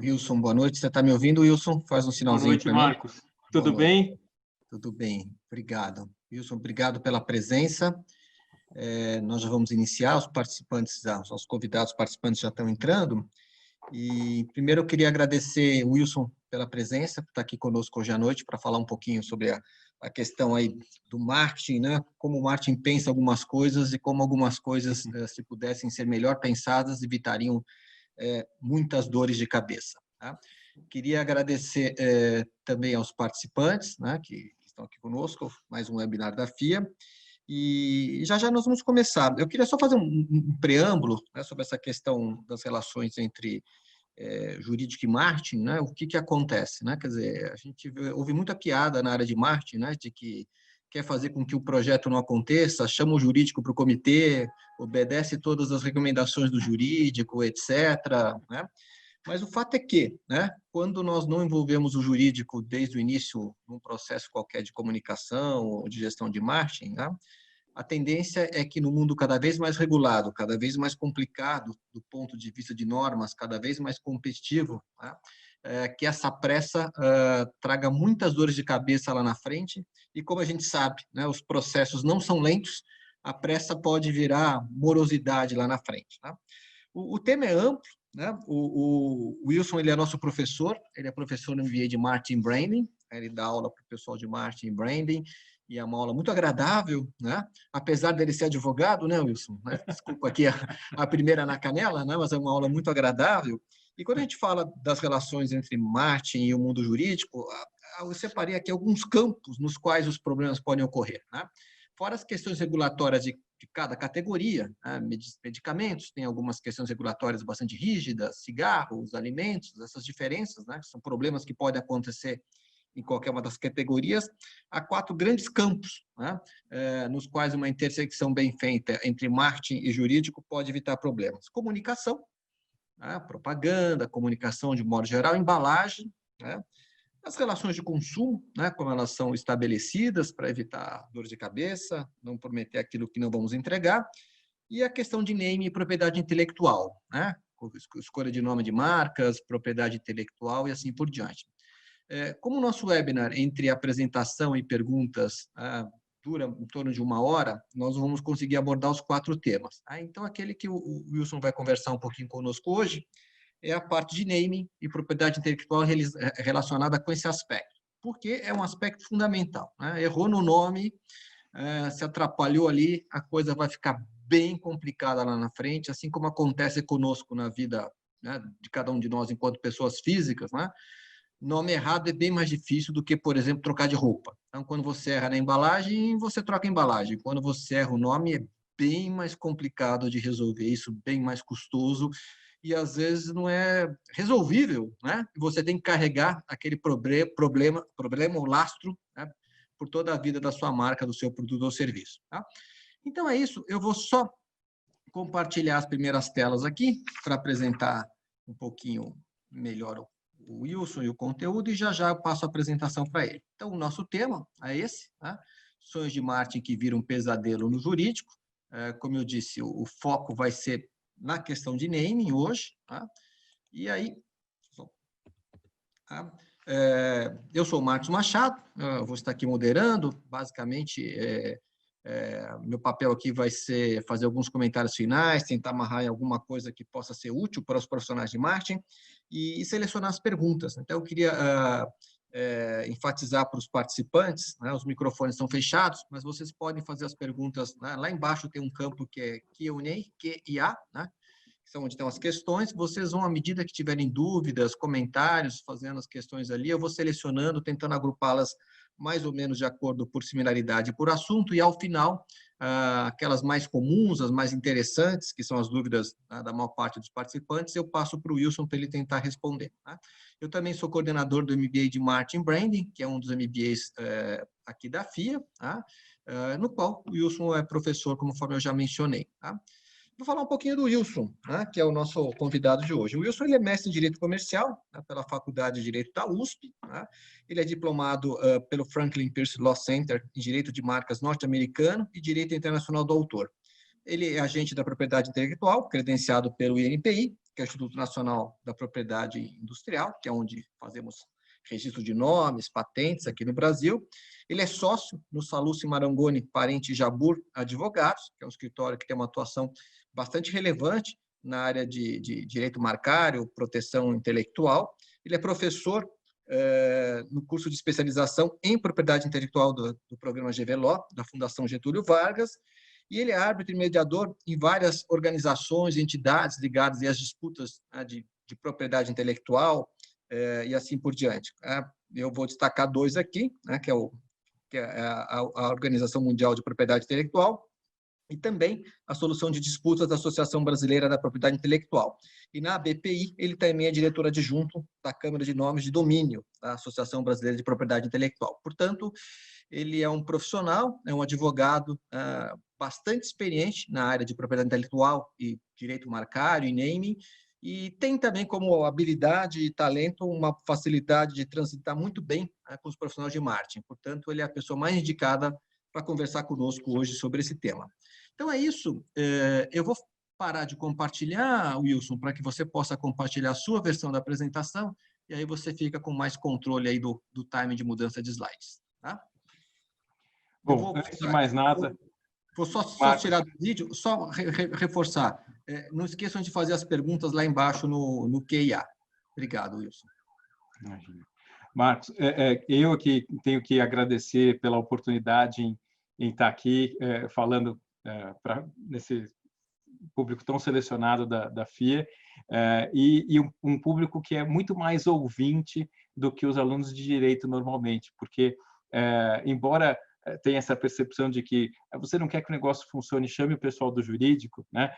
Wilson, boa noite. Você está me ouvindo, Wilson? Faz um Boa sinalzinho noite, para mim. Marcos. Boa Tudo noite. bem? Tudo bem, obrigado. Wilson, obrigado pela presença. Nós já vamos iniciar, os convidados participantes já estão entrando. E primeiro eu queria agradecer o Wilson pela presença, por estar aqui conosco hoje à noite para falar um pouquinho sobre a questão aí do marketing, né? Como o marketing pensa algumas coisas e como algumas coisas, se pudessem ser melhor pensadas, evitariam muitas dores de cabeça. Tá? Queria agradecer também aos participantes, né, que estão aqui conosco, mais um webinar da FIA, e já nós vamos começar. Eu queria só fazer um preâmbulo, né, sobre essa questão das relações entre jurídico e marketing, né, o que acontece, né, quer dizer, a gente ouve muita piada na área de marketing, né, de que quer fazer com que o projeto não aconteça, chama o jurídico para o comitê, obedece todas as recomendações do jurídico, etc., né? Mas o fato é que, né, quando nós não envolvemos o jurídico desde o início num processo qualquer de comunicação ou de gestão de marketing, né, a tendência é que no mundo cada vez mais regulado, cada vez mais complicado do ponto de vista de normas, cada vez mais competitivo, né, que essa pressa traga muitas dores de cabeça lá na frente, e como a gente sabe, né, os processos não são lentos, a pressa pode virar morosidade lá na frente. Tá? O tema é amplo, né? O Wilson, ele é nosso professor, ele é professor no MBA de Marketing e Branding, ele dá aula para o pessoal de Marketing e Branding, e é uma aula muito agradável, né? Apesar dele ser advogado, né, Wilson? Desculpa aqui a primeira na canela, né? Mas é uma aula muito agradável. E quando a gente fala das relações entre marketing e o mundo jurídico, eu separei aqui alguns campos nos quais os problemas podem ocorrer, né? Fora as questões regulatórias de cada categoria, né? Medicamentos, tem algumas questões regulatórias bastante rígidas, cigarros, alimentos, essas diferenças, né? São problemas que podem acontecer em qualquer uma das categorias. Há 4 grandes campos, né? Nos quais uma intersecção bem feita entre marketing e jurídico pode evitar problemas. Comunicação, né? Propaganda, comunicação de modo geral, embalagem, né? As relações de consumo, né, como elas são estabelecidas para evitar dor de cabeça, não prometer aquilo que não vamos entregar, e a questão de name e propriedade intelectual, né, escolha de nome de marcas, propriedade intelectual e assim por diante. Como o nosso webinar, entre apresentação e perguntas, dura em torno de 1 hora, nós vamos conseguir abordar os 4 temas. Então, aquele que o Wilson vai conversar um pouquinho conosco hoje, é a parte de naming e propriedade intelectual relacionada com esse aspecto, porque é um aspecto fundamental, né? Errou no nome, se atrapalhou ali, a coisa vai ficar bem complicada lá na frente, assim como acontece conosco na vida, né, de cada um de nós enquanto pessoas físicas, né? Nome errado é bem mais difícil do que, por exemplo, trocar de roupa. Então, quando você erra na embalagem, você troca a embalagem. Quando você erra o nome, é bem mais complicado de resolver isso, bem mais custoso, e às vezes não é resolvível, né? Você tem que carregar aquele problema ou lastro, né, por toda a vida da sua marca, do seu produto ou serviço. Tá? Então é isso, eu vou só compartilhar as primeiras telas aqui para apresentar um pouquinho melhor o Wilson e o conteúdo, e já eu passo a apresentação para ele. Então, o nosso tema é esse, né? Sonhos de marketing que viram um pesadelo no jurídico. Como eu disse, o foco vai ser na questão de naming hoje, tá? E aí, tá? Eu sou o Marcos Machado, eu vou estar aqui moderando, basicamente, meu papel aqui vai ser fazer alguns comentários finais, tentar amarrar em alguma coisa que possa ser útil para os profissionais de marketing e selecionar as perguntas. Então, eu queria enfatizar para os participantes, né, os microfones estão fechados, mas vocês podem fazer as perguntas, né, lá embaixo tem um campo que é Q&A, Q&A, né? São onde estão as questões, vocês vão, à medida que tiverem dúvidas, comentários, fazendo as questões ali, eu vou selecionando, tentando agrupá-las mais ou menos de acordo por similaridade e por assunto, e ao final, aquelas mais comuns, as mais interessantes, que são as dúvidas da maior parte dos participantes, eu passo para o Wilson para ele tentar responder. Tá? Eu também sou coordenador do MBA de Marketing Branding, que é um dos MBAs aqui da FIA, tá? No qual o Wilson é professor, conforme eu já mencionei. Tá? Vou falar um pouquinho do Wilson, né, que é o nosso convidado de hoje. O Wilson ele é mestre em Direito Comercial, né, pela Faculdade de Direito da USP. Né? Ele é diplomado pelo Franklin Pierce Law Center em Direito de Marcas norte-americano e Direito Internacional do Autor. Ele é agente da propriedade intelectual, credenciado pelo INPI, que é o Instituto Nacional da Propriedade Industrial, que é onde fazemos registro de nomes, patentes aqui no Brasil. Ele é sócio no Sallusti Marangoni Parente Jabbour Advogados, que é um escritório que tem uma atuação bastante relevante na área de direito marcário, proteção intelectual. Ele é professor no curso de especialização em propriedade intelectual do programa GVLO, da Fundação Getúlio Vargas, e ele é árbitro e mediador em várias organizações e entidades ligadas às disputas de propriedade intelectual e assim por diante. Eu vou destacar dois aqui, que é a Organização Mundial de Propriedade Intelectual e também a solução de disputas da Associação Brasileira da Propriedade Intelectual. E na ABPI, ele também é diretor adjunto da Câmara de Nomes de Domínio da Associação Brasileira de Propriedade Intelectual. Portanto, ele é um profissional, é um advogado bastante experiente na área de propriedade intelectual e direito marcário e naming, e tem também como habilidade e talento uma facilidade de transitar muito bem com os profissionais de marketing. Portanto, ele é a pessoa mais indicada para conversar conosco hoje sobre esse tema. Então é isso. Eu vou parar de compartilhar, Wilson, para que você possa compartilhar a sua versão da apresentação, e aí você fica com mais controle aí do time de mudança de slides. Tá? Bom, antes de mais nada... Vou só tirar do vídeo, só reforçar. Não esqueçam de fazer as perguntas lá embaixo no Q&A. Obrigado, Wilson. Imagina. Marcos, eu que tenho que agradecer pela oportunidade em estar aqui falando nesse público tão selecionado da FIA e um público que é muito mais ouvinte do que os alunos de direito normalmente, porque, embora tenha essa percepção de que você não quer que o negócio funcione, chame o pessoal do jurídico, né?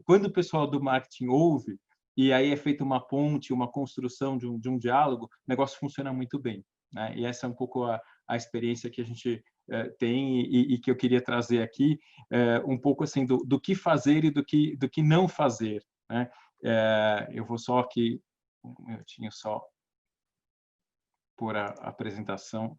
Quando o pessoal do marketing ouve, e aí é feita uma ponte, uma construção de um diálogo, o negócio funciona muito bem, né? E essa é um pouco a experiência que a gente tem e que eu queria trazer aqui, um pouco assim do que fazer e do que não fazer, né? Eu vou só aqui, um minutinho só, por a apresentação.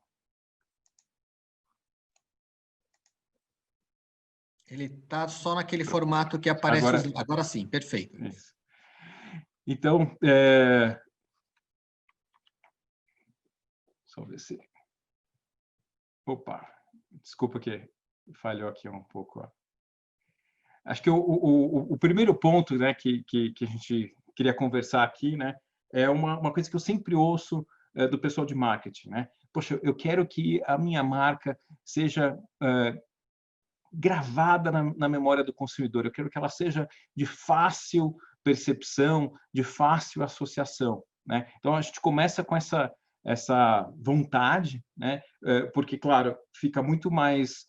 Ele está só naquele formato que aparece... Agora sim, perfeito. Isso. Então, só ver se... Opa, desculpa que falhou aqui um pouco. Ó. Acho que o primeiro ponto, né, que a gente queria conversar aqui, né, é uma coisa que eu sempre ouço do pessoal de marketing, né? Poxa, eu quero que a minha marca seja gravada na memória do consumidor. Eu quero que ela seja de fácil percepção, de fácil associação, né? Então a gente começa com essa vontade, né? Porque claro, fica muito mais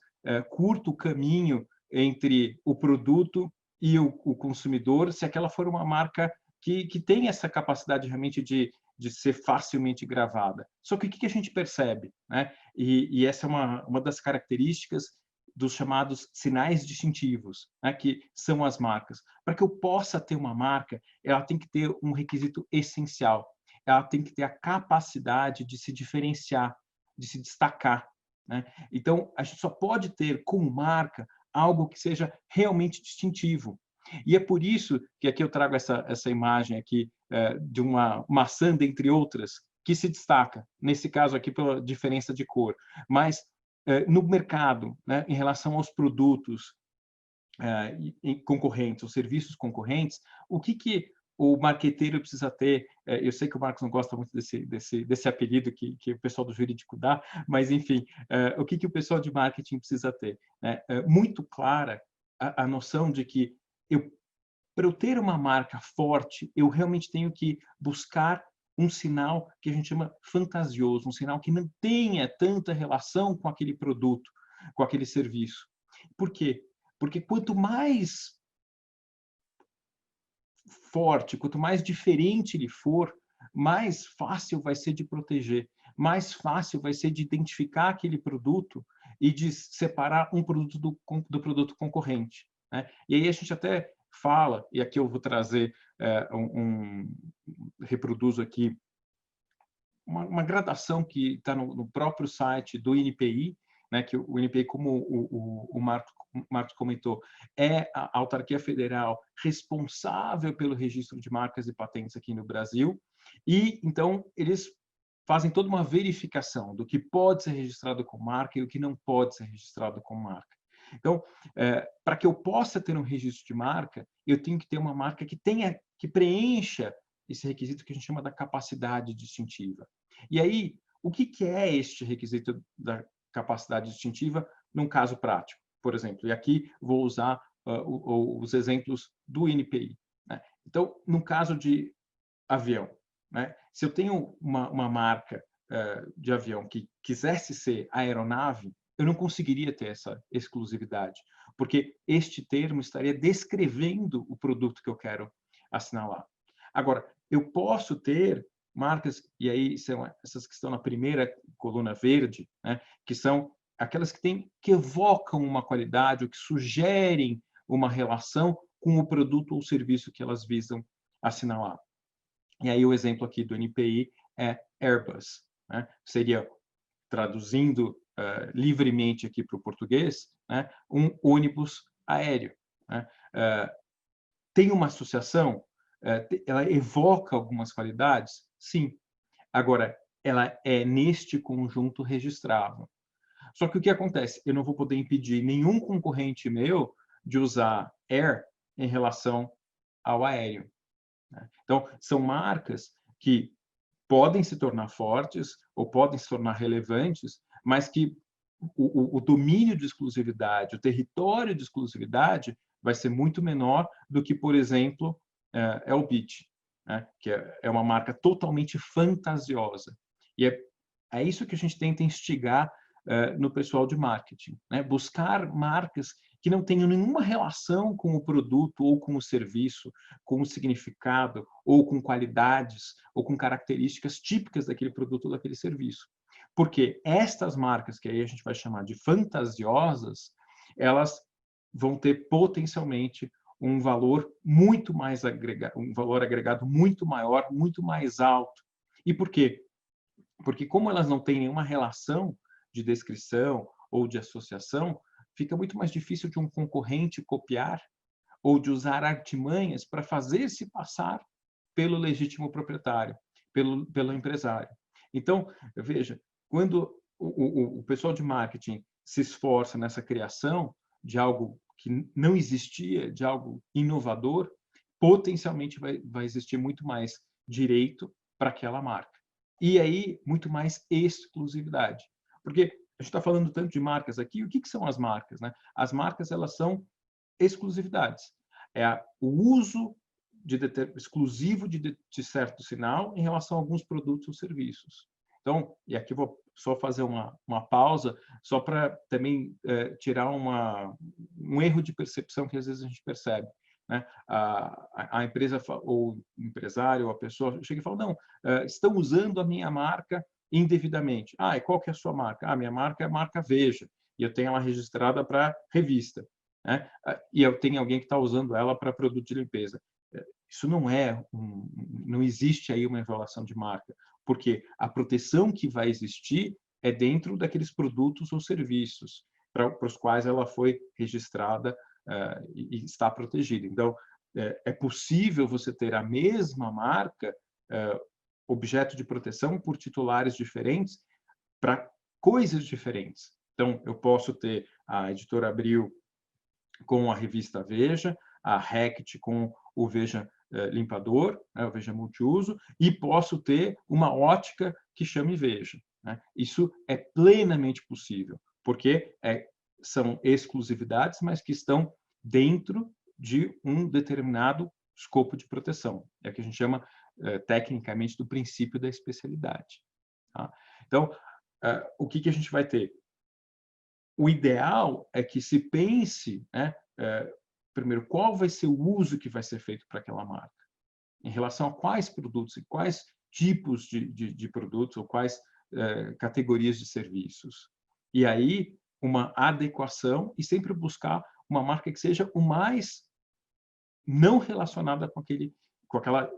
curto o caminho entre o produto e o consumidor, se aquela for uma marca que tem essa capacidade realmente de ser facilmente gravada. Só que o que a gente percebe, né? E essa é uma das características dos chamados sinais distintivos, né, que são as marcas. Para que eu possa ter uma marca, ela tem que ter um requisito essencial. Ela tem que ter a capacidade de se diferenciar, de se destacar, né? Então, a gente só pode ter como marca algo que seja realmente distintivo. E é por isso que aqui eu trago essa imagem aqui de uma maçã, dentre outras, que se destaca, nesse caso aqui pela diferença de cor. Mas no mercado, né, em relação aos produtos concorrentes, os serviços concorrentes, o que o marqueteiro precisa ter? Eu sei que o Marcos não gosta muito desse apelido que o pessoal do jurídico dá, mas, enfim, o que o pessoal de marketing precisa ter? Muito clara a noção de que para eu ter uma marca forte, eu realmente tenho que buscar um sinal que a gente chama fantasioso, um sinal que não tenha tanta relação com aquele produto, com aquele serviço. Por quê? Porque quanto mais forte, quanto mais diferente ele for, mais fácil vai ser de proteger, mais fácil vai ser de identificar aquele produto e de separar um produto do produto concorrente, né? E aí a gente até fala, e aqui eu vou trazer, reproduzo aqui, uma gradação que está no próprio site do INPI, né, que o INPI, como o Marcos comentou, é a autarquia federal responsável pelo registro de marcas e patentes aqui no Brasil, e então eles fazem toda uma verificação do que pode ser registrado com marca e o que não pode ser registrado com marca. Então, para que eu possa ter um registro de marca, eu tenho que ter uma marca que preencha esse requisito que a gente chama da capacidade distintiva. E aí, o que é este requisito da capacidade distintiva num caso prático, por exemplo? E aqui vou usar os exemplos do INPI, né? Então, no caso de avião, né? Se eu tenho uma marca de avião que quisesse ser aeronave, eu não conseguiria ter essa exclusividade, porque este termo estaria descrevendo o produto que eu quero assinalar. Agora, eu posso ter marcas, e aí são essas que estão na primeira coluna verde, né, que são aquelas que evocam uma qualidade ou que sugerem uma relação com o produto ou serviço que elas visam assinalar. E aí o exemplo aqui do NPI é Airbus, né? Seria, traduzindo livremente aqui para o português, né, um ônibus aéreo, né? Tem uma associação? Ela evoca algumas qualidades? Sim. Agora, ela é neste conjunto registrável. Só que o que acontece? Eu não vou poder impedir nenhum concorrente meu de usar air em relação ao aéreo, né? Então, são marcas que podem se tornar fortes ou podem se tornar relevantes, mas que o domínio de exclusividade, o território de exclusividade vai ser muito menor do que, por exemplo, Elbit, né? Que é uma marca totalmente fantasiosa. E é isso que a gente tenta instigar no pessoal de marketing, né? Buscar marcas que não tenham nenhuma relação com o produto ou com o serviço, com o significado, ou com qualidades, ou com características típicas daquele produto ou daquele serviço. Porque estas marcas, que aí a gente vai chamar de fantasiosas, elas vão ter potencialmente um valor muito mais agregado, um valor agregado muito maior, muito mais alto. E por quê? Porque como elas não têm nenhuma relação de descrição ou de associação, fica muito mais difícil de um concorrente copiar ou de usar artimanhas para fazer-se passar pelo legítimo proprietário, pelo empresário. Então, veja, quando o pessoal de marketing se esforça nessa criação de algo que não existia, de algo inovador, potencialmente vai existir muito mais direito para aquela marca. E aí, muito mais exclusividade. Porque a gente está falando tanto de marcas aqui, o que são as marcas, né? As marcas, elas são exclusividades. É o uso exclusivo de certo sinal em relação a alguns produtos ou serviços. Então, e aqui vou só fazer uma pausa, só para também tirar um erro de percepção que às vezes a gente percebe, né? A empresa ou o empresário ou a pessoa chega e fala, não, estão usando a minha marca indevidamente. E qual que é a sua marca? Minha marca é a marca Veja, e eu tenho ela registrada para revista, né? E eu tenho alguém que está usando ela para produto de limpeza. Isso não existe aí uma violação de marca, porque a proteção que vai existir é dentro daqueles produtos ou serviços para os quais ela foi registrada e está protegida. Então, é possível você ter a mesma marca, objeto de proteção por titulares diferentes para coisas diferentes. Então, eu posso ter a Editora Abril com a revista Veja, a Rect com o Veja Limpador, né, o Veja Multiuso, e posso ter uma ótica que chame Veja, né? Isso é plenamente possível, porque são exclusividades, mas que estão dentro de um determinado escopo de proteção. É o que a gente chama, tecnicamente, do princípio da especialidade. Tá? Então, o que a gente vai ter? O ideal é que se pense, né, primeiro, qual vai ser o uso que vai ser feito para aquela marca, em relação a quais produtos e quais tipos de produtos ou quais categorias de serviços. E aí, uma adequação e sempre buscar uma marca que seja o mais não relacionada com aquela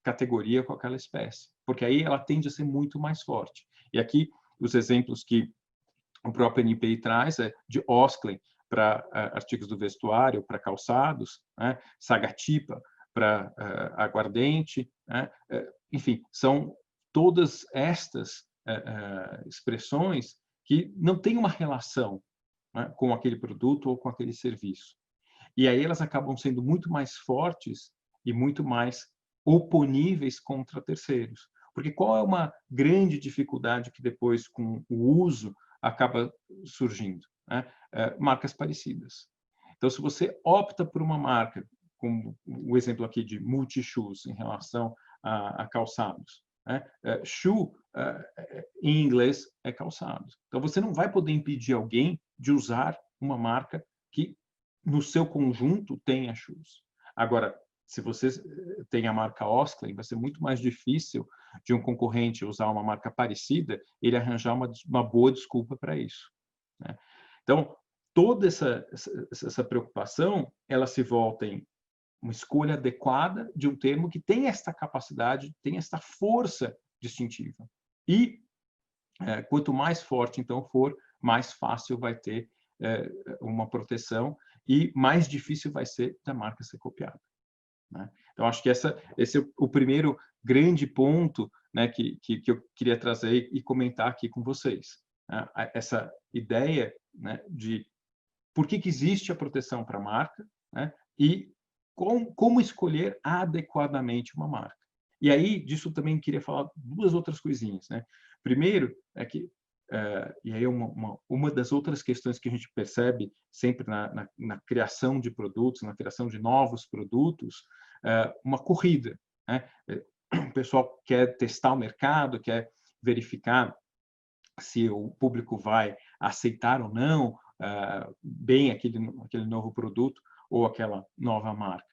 categoria, com aquela espécie, porque aí ela tende a ser muito mais forte. E aqui, os exemplos que o próprio NPI traz, de Osklen para artigos do vestuário, para calçados, né? Sagatipa para aguardente, né? Enfim, são todas estas expressões que não têm uma relação, né, com aquele produto ou com aquele serviço. E aí elas acabam sendo muito mais fortes e muito mais oponíveis contra terceiros. Porque qual é uma grande dificuldade que depois, com o uso, acaba surgindo? Né? Marcas parecidas. Então, se você opta por uma marca, como o exemplo aqui de multi-shoes em relação a calçados, né? Shoe, em inglês, é calçado. Então, você não vai poder impedir alguém de usar uma marca que, no seu conjunto, tenha shoes. Agora, se você tem a marca Osklen, vai ser muito mais difícil de um concorrente usar uma marca parecida, ele arranjar uma boa desculpa para isso, né? Então, toda essa preocupação, ela se volta em uma escolha adequada de um termo que tem esta capacidade, tem esta força distintiva. E quanto mais forte, então, for, mais fácil vai ter uma proteção e mais difícil vai ser da marca ser copiada, né? Então, acho que esse é o primeiro grande ponto, né, que eu queria trazer e comentar aqui com vocês, né? Essa ideia, né, de por que existe a proteção para a marca, né, e como escolher adequadamente uma marca. E aí, disso também queria falar duas outras coisinhas, né? Primeiro, é que, e aí uma das outras questões que a gente percebe sempre na criação de produtos, na criação de novos produtos, uma corrida, né? O pessoal quer testar o mercado, quer verificar se o público vai aceitar ou não bem aquele novo produto ou aquela nova marca.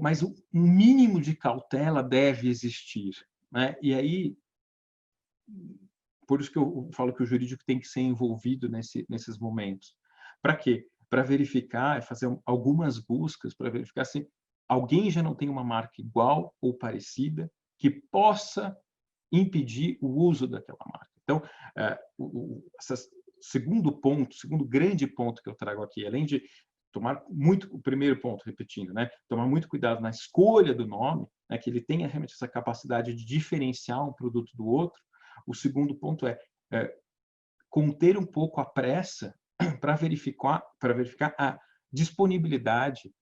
Mas um mínimo de cautela deve existir, né? E aí, por isso que eu falo que o jurídico tem que ser envolvido nesses momentos. Para quê? Para verificar, fazer algumas buscas para verificar se alguém já não tem uma marca igual ou parecida que possa impedir o uso daquela marca. Então, segundo grande ponto que eu trago aqui, além de tomar muito, o primeiro ponto, repetindo, né, tomar muito cuidado na escolha do nome, né, que ele tenha realmente essa capacidade de diferenciar um produto do outro. O segundo ponto é conter um pouco a pressa para verificar a disponibilidade,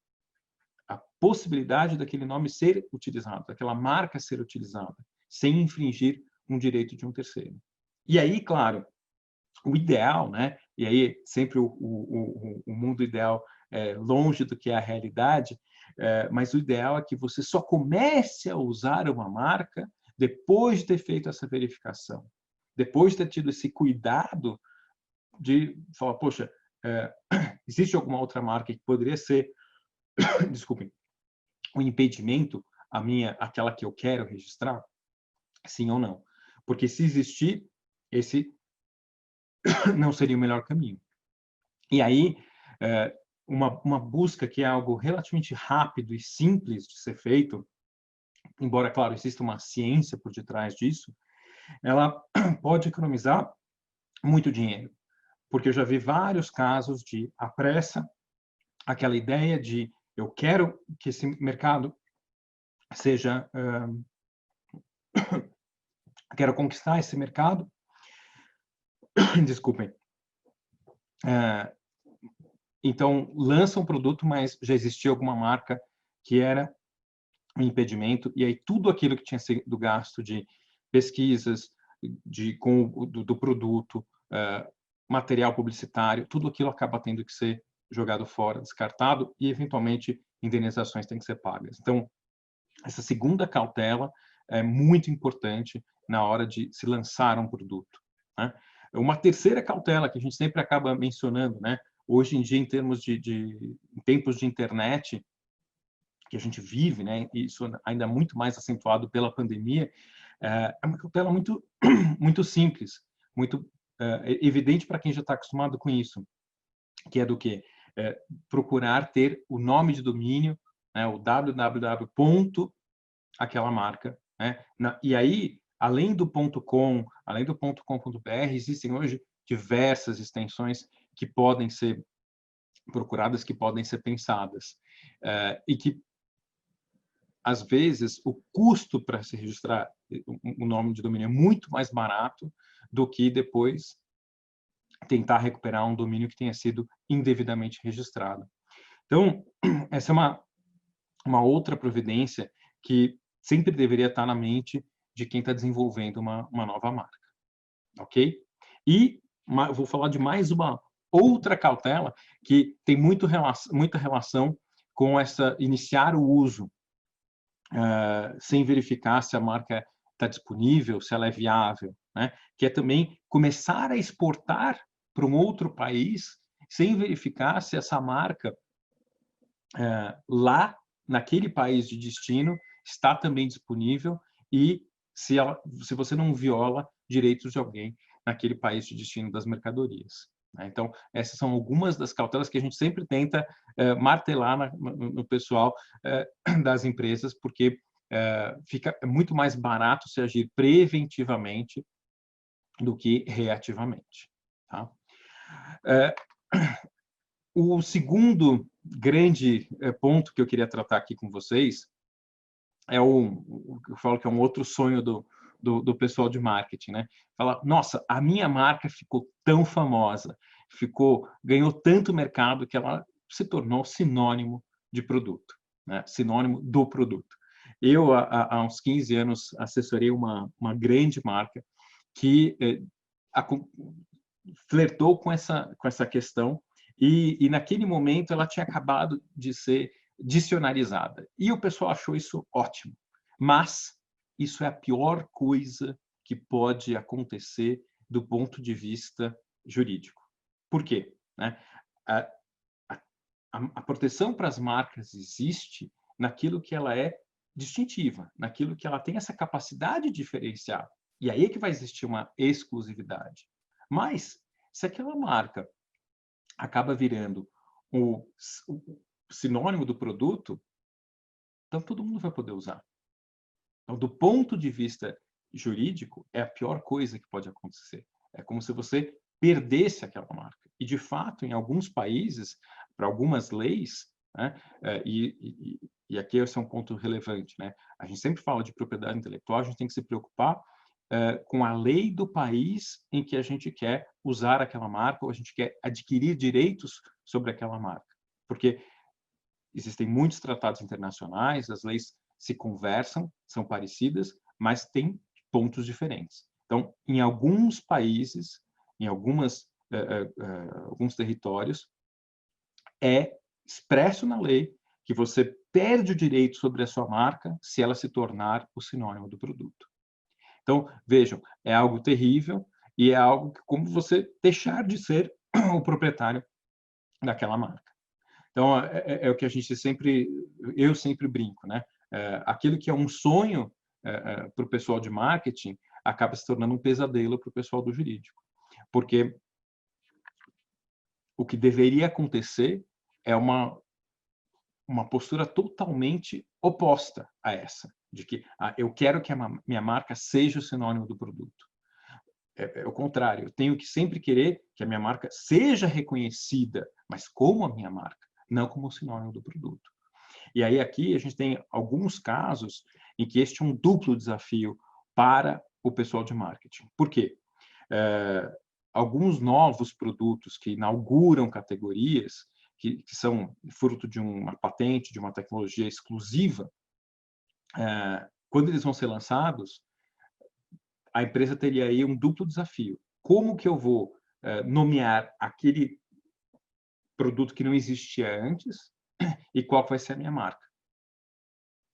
a possibilidade daquele nome ser utilizado, daquela marca ser utilizada, sem infringir um direito de um terceiro. E aí, claro, o ideal, né? E aí sempre o mundo ideal é longe do que é a realidade, mas o ideal é que você só comece a usar uma marca depois de ter feito essa verificação, depois de ter tido esse cuidado de falar, poxa, existe alguma outra marca que poderia ser, desculpem, um impedimento aquela que eu quero registrar? Sim ou não? Porque se existir, esse não seria o melhor caminho. E aí, uma busca que é algo relativamente rápido e simples de ser feito, embora, claro, exista uma ciência por detrás disso, ela pode economizar muito dinheiro. Porque eu já vi vários casos de a pressa, aquela ideia de eu quero que esse mercado seja... quero conquistar esse mercado. Desculpem. Então, lança um produto, mas já existia alguma marca que era um impedimento, e aí tudo aquilo que tinha sido gasto de pesquisas, do produto, material publicitário, tudo aquilo acaba tendo que ser jogado fora, descartado, e eventualmente indenizações têm que ser pagas. Então, essa segunda cautela é muito importante na hora de se lançar um produto, né? Uma terceira cautela que a gente sempre acaba mencionando, né? Hoje em dia, em termos em tempos de internet que a gente vive, né? E isso ainda muito mais acentuado pela pandemia, é uma cautela muito muito simples, muito evidente para quem já está acostumado com isso, que é do quê? Procurar ter o nome de domínio, né? O www. Aquela marca, né? E aí, além do .com, além do .com.br, existem hoje diversas extensões que podem ser procuradas, que podem ser pensadas. E que, às vezes, o custo para se registrar o nome de domínio é muito mais barato do que depois tentar recuperar um domínio que tenha sido indevidamente registrado. Então, essa é uma outra providência que sempre deveria estar na mente de quem está desenvolvendo uma nova marca, ok? E vou falar de mais uma outra cautela que tem muita relação com essa iniciar o uso sem verificar se a marca está disponível, se ela é viável, né? Que é também começar a exportar para um outro país sem verificar se essa marca lá naquele país de destino está também disponível e se você não viola direitos de alguém naquele país de destino das mercadorias. Né? Então, essas são algumas das cautelas que a gente sempre tenta martelar no pessoal das empresas, porque fica muito mais barato se agir preventivamente do que reativamente. Tá? O segundo grande ponto que eu queria tratar aqui com vocês é o que eu falo que é um outro sonho do pessoal de marketing, né? Fala, nossa, a minha marca ficou tão famosa, ganhou tanto mercado que ela se tornou sinônimo de produto, né? Sinônimo do produto. Eu, há uns 15 anos, assessorei uma grande marca que flertou com essa questão e naquele momento ela tinha acabado de ser dicionarizada. E o pessoal achou isso ótimo. Mas isso é a pior coisa que pode acontecer do ponto de vista jurídico. Por quê? Né? A proteção para as marcas existe naquilo que ela é distintiva, naquilo que ela tem essa capacidade diferencial. E aí é que vai existir uma exclusividade. Mas, se aquela marca acaba virando o sinônimo do produto, então todo mundo vai poder usar. Então, do ponto de vista jurídico, é a pior coisa que pode acontecer. É como se você perdesse aquela marca. E, de fato, em alguns países, para algumas leis, né, e aqui esse é um ponto relevante, né? A gente sempre fala de propriedade intelectual, a gente tem que se preocupar com a lei do país em que a gente quer usar aquela marca ou a gente quer adquirir direitos sobre aquela marca. Porque existem muitos tratados internacionais, as leis se conversam, são parecidas, mas têm pontos diferentes. Então, em alguns países, em alguns territórios, é expresso na lei que você perde o direito sobre a sua marca se ela se tornar o sinônimo do produto. Então, vejam, é algo terrível e é algo que, como você deixar de ser o proprietário daquela marca. Então, é o que eu sempre brinco, né? Aquilo que é um sonho para o pessoal de marketing acaba se tornando um pesadelo para o pessoal do jurídico. Porque o que deveria acontecer é uma postura totalmente oposta a essa, de que eu quero que a minha marca seja o sinônimo do produto. É o contrário, eu tenho que sempre querer que a minha marca seja reconhecida, mas como a minha marca, não como sinônimo do produto. E aí aqui a gente tem alguns casos em que este é um duplo desafio para o pessoal de marketing. Por quê? Alguns novos produtos que inauguram categorias que são fruto de uma patente, de uma tecnologia exclusiva, quando eles vão ser lançados, a empresa teria aí um duplo desafio. Como que eu vou nomear aquele produto que não existia antes e qual vai ser a minha marca?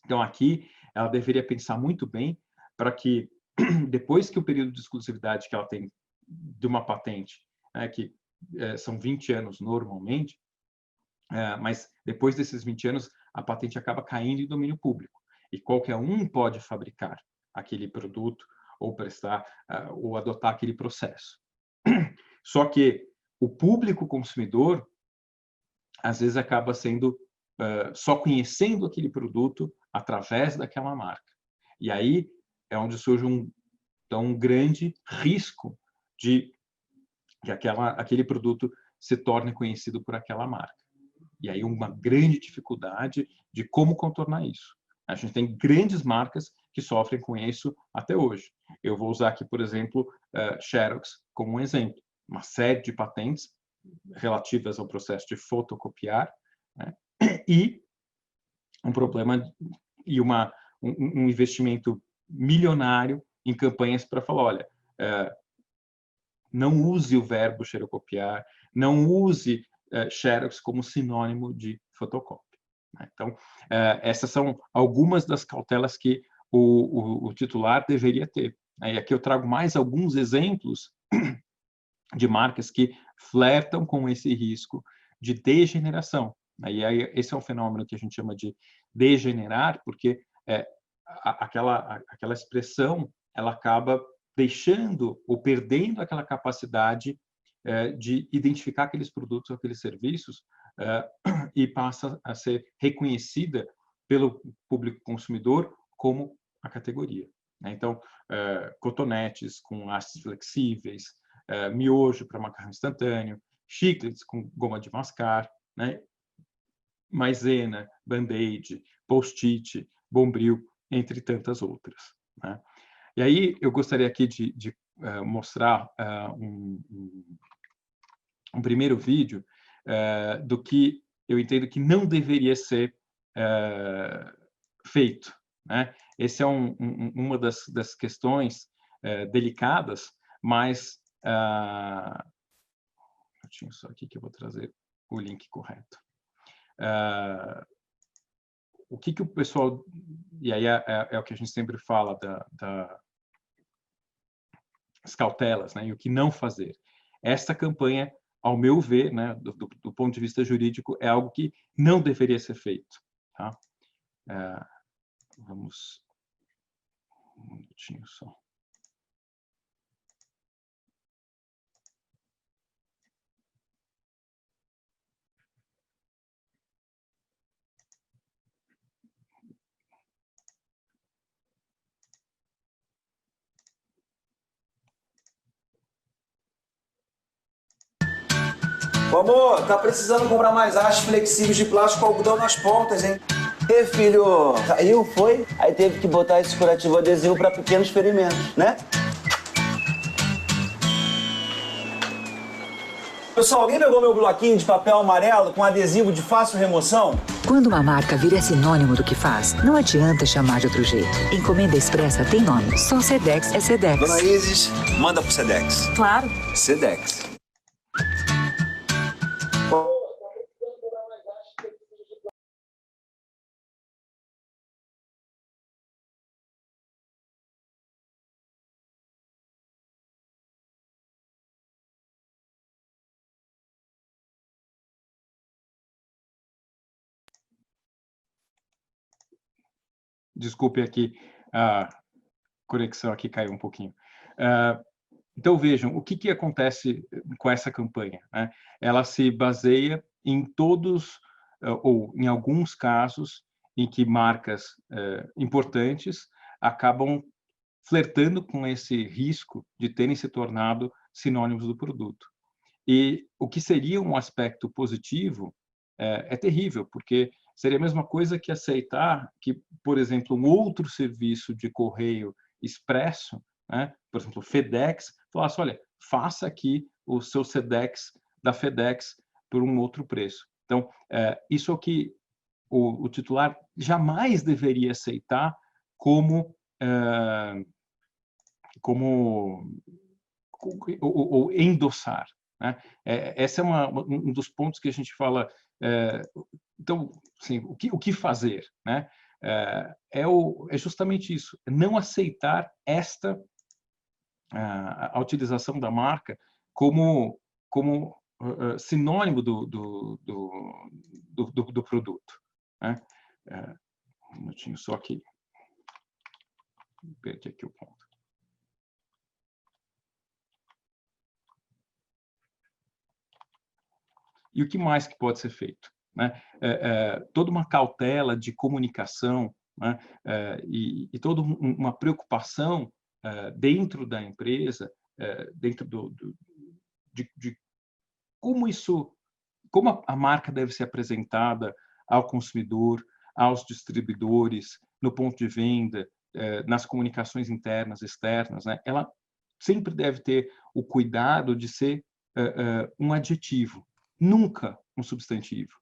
Então, aqui, ela deveria pensar muito bem para que, depois que o período de exclusividade que ela tem de uma patente, que são 20 anos normalmente, mas depois desses 20 anos, a patente acaba caindo em domínio público. E qualquer um pode fabricar aquele produto ou prestar ou adotar aquele processo. Só que o público consumidor às vezes acaba sendo só conhecendo aquele produto através daquela marca. E aí é onde surge um grande risco de que aquele produto se torne conhecido por aquela marca. E aí uma grande dificuldade de como contornar isso. A gente tem grandes marcas que sofrem com isso até hoje. Eu vou usar aqui, por exemplo, Xerox como um exemplo. Uma série de patentes relativas ao processo de fotocopiar, né? E um problema e um investimento milionário em campanhas para falar, olha, não use o verbo xerocopiar, não use Xerox como sinônimo de fotocópia. Então, essas são algumas das cautelas que o titular deveria ter. E aqui eu trago mais alguns exemplos de marcas que flertam com esse risco de degeneração. E aí, esse é um fenômeno que a gente chama de degenerar, porque aquela expressão ela acaba deixando ou perdendo aquela capacidade de identificar aqueles produtos ou aqueles serviços e passa a ser reconhecida pelo público consumidor como a categoria. Então, cotonetes com hastes flexíveis, miojo para macarrão instantâneo, chicletes com goma de mascar, né? Maisena, Band-Aid, Post-it, Bombril, entre tantas outras, né? E aí eu gostaria aqui de mostrar um primeiro vídeo do que eu entendo que não deveria ser feito, né? Esse é uma das questões delicadas, mas eu tinha só aqui que eu vou trazer o link correto. O que o pessoal, e aí é o que a gente sempre fala das cautelas, né? E o que não fazer. Esta campanha, ao meu ver, né, do ponto de vista jurídico, é algo que não deveria ser feito, tá? Vamos um minutinho só. Ô, amor, tá precisando comprar mais hastes flexíveis de plástico com algodão nas pontas, hein? E filho, caiu, foi? Aí teve que botar esse curativo adesivo para pequenos ferimentos, né? Pessoal, alguém pegou meu bloquinho de papel amarelo com adesivo de fácil remoção? Quando uma marca vira sinônimo do que faz, não adianta chamar de outro jeito. Encomenda Expressa tem nome. Só Sedex é Sedex. Dona Isis, manda pro Sedex. Claro. Sedex. Desculpe aqui, a conexão aqui caiu um pouquinho. Então, vejam, o que acontece com essa campanha, né? Ela se baseia em todos, ou em alguns casos, em que marcas importantes acabam flertando com esse risco de terem se tornado sinônimos do produto. E o que seria um aspecto positivo é terrível, porque seria a mesma coisa que aceitar que, por exemplo, um outro serviço de correio expresso, né, por exemplo, FedEx, falasse, olha, faça aqui o seu Sedex da FedEx por um outro preço. Então, isso é o que o titular jamais deveria aceitar como ou endossar, né? Esse é um dos pontos que a gente fala. Então, assim, o que fazer, né? É justamente isso, não aceitar a utilização da marca como sinônimo do produto, né? Um minutinho só aqui. Perdi aqui o ponto. E o que mais que pode ser feito, né? Toda uma cautela de comunicação, né? E toda uma preocupação dentro da empresa, dentro de como a marca deve ser apresentada ao consumidor, aos distribuidores, no ponto de venda, nas comunicações internas, externas, né? Ela sempre deve ter o cuidado de ser um adjetivo, nunca um substantivo.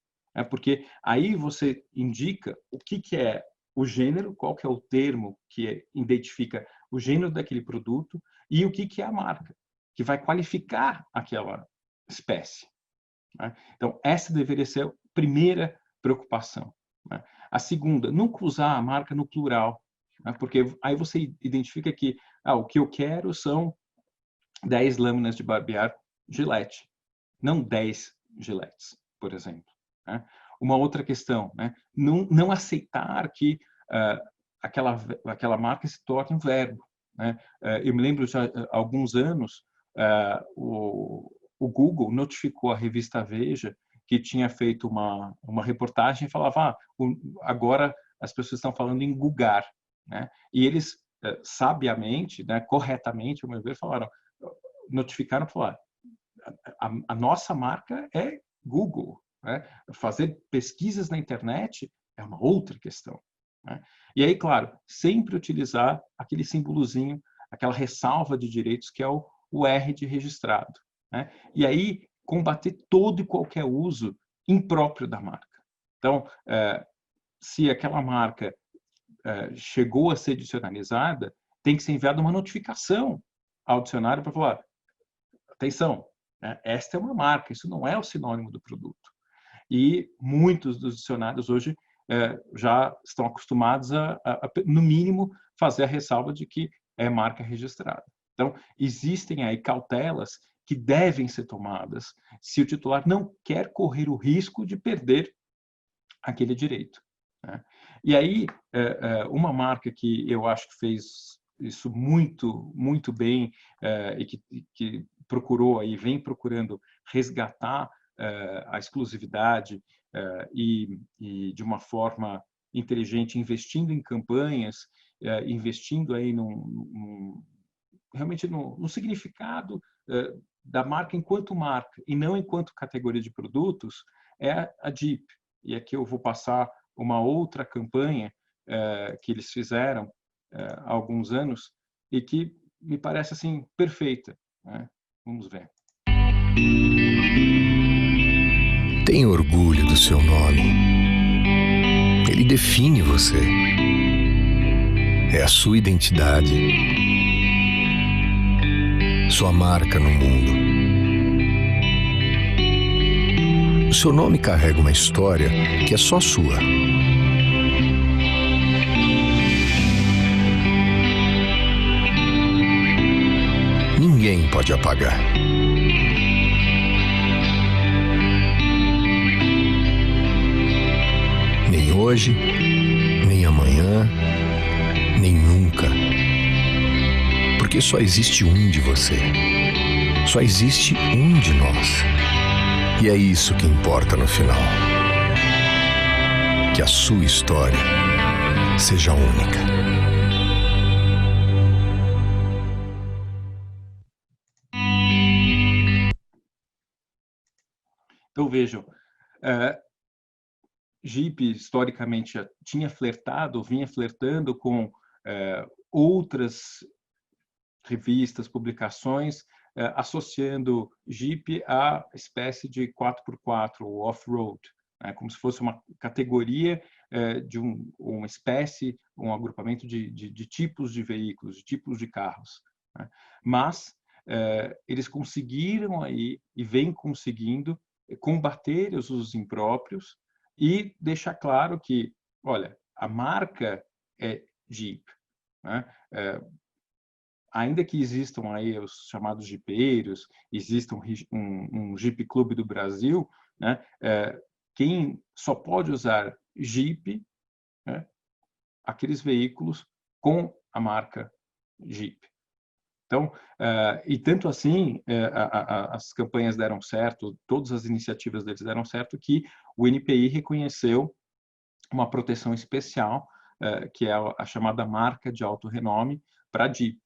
Porque aí você indica o que é o gênero, qual que é o termo que identifica o gênero daquele produto e o que é a marca, que vai qualificar aquela espécie. Então, essa deveria ser a primeira preocupação. A segunda, nunca usar a marca no plural, porque aí você identifica que o que eu quero são 10 lâminas de barbear Gillette, não 10 Gillettes, por exemplo. Uma outra questão, não aceitar que aquela marca se torne um verbo. Eu me lembro já há alguns anos, o Google notificou a revista Veja que tinha feito uma reportagem e falava, agora as pessoas estão falando em Gugar. E eles, sabiamente, corretamente, ao meu ver, notificaram, falaram, a nossa marca é Google. Fazer pesquisas na internet é uma outra questão. E aí, claro, sempre utilizar aquele símbolozinho, aquela ressalva de direitos que é o R de registrado. E aí, combater todo e qualquer uso impróprio da marca. Então, se aquela marca chegou a ser dicionarizada, tem que ser enviada uma notificação ao dicionário para falar, atenção, esta é uma marca, isso não é o sinônimo do produto. E muitos dos dicionários hoje já estão acostumados a, no mínimo, fazer a ressalva de que é marca registrada. Então, existem aí cautelas que devem ser tomadas se o titular não quer correr o risco de perder aquele direito. E aí, uma marca que eu acho que fez isso muito, muito bem e que procurou aí, vem procurando resgatar a exclusividade e de uma forma inteligente, investindo em campanhas, investindo aí realmente no significado da marca enquanto marca e não enquanto categoria de produtos, é a Jeep. E aqui eu vou passar uma outra campanha que eles fizeram há alguns anos e que me parece assim perfeita. Vamos ver. Tenha orgulho do seu nome. Ele define você. É a sua identidade. Sua marca no mundo. O seu nome carrega uma história que é só sua. Ninguém pode apagar. Nem hoje, nem amanhã, nem nunca. Porque só existe um de você. Só existe um de nós. E é isso que importa no final. Que a sua história seja única. Então, vejam, Jeep, historicamente, já tinha flertado, vinha flertando com outras revistas, publicações, associando Jeep à espécie de 4x4, ou off-road, como se fosse uma categoria de uma espécie, um agrupamento de tipos de veículos, de tipos de carros. Mas eles conseguiram aí, e vêm conseguindo, combater os usos impróprios e deixar claro que, olha, a marca é Jeep. Ainda que existam aí os chamados jeepeiros, exista um Jeep Clube do Brasil, quem só pode usar Jeep, aqueles veículos com a marca Jeep. Então, e tanto assim, as campanhas deram certo, todas as iniciativas deles deram certo, que o NPI reconheceu uma proteção especial, que é a chamada marca de alto renome para Jeep.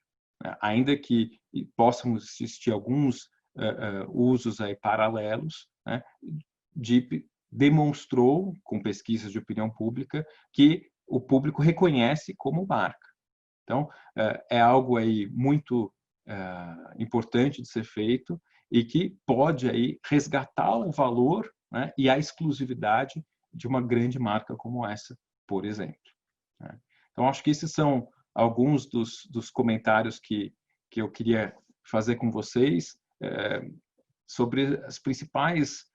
Ainda que possam existir alguns usos aí paralelos, né? Jeep demonstrou, com pesquisas de opinião pública, que o público reconhece como marca. Então, é algo aí muito importante de ser feito e que pode aí resgatar o valor, né, e a exclusividade de uma grande marca como essa, por exemplo. Né? Então, acho que esses são alguns dos comentários que eu queria fazer com vocês sobre os principais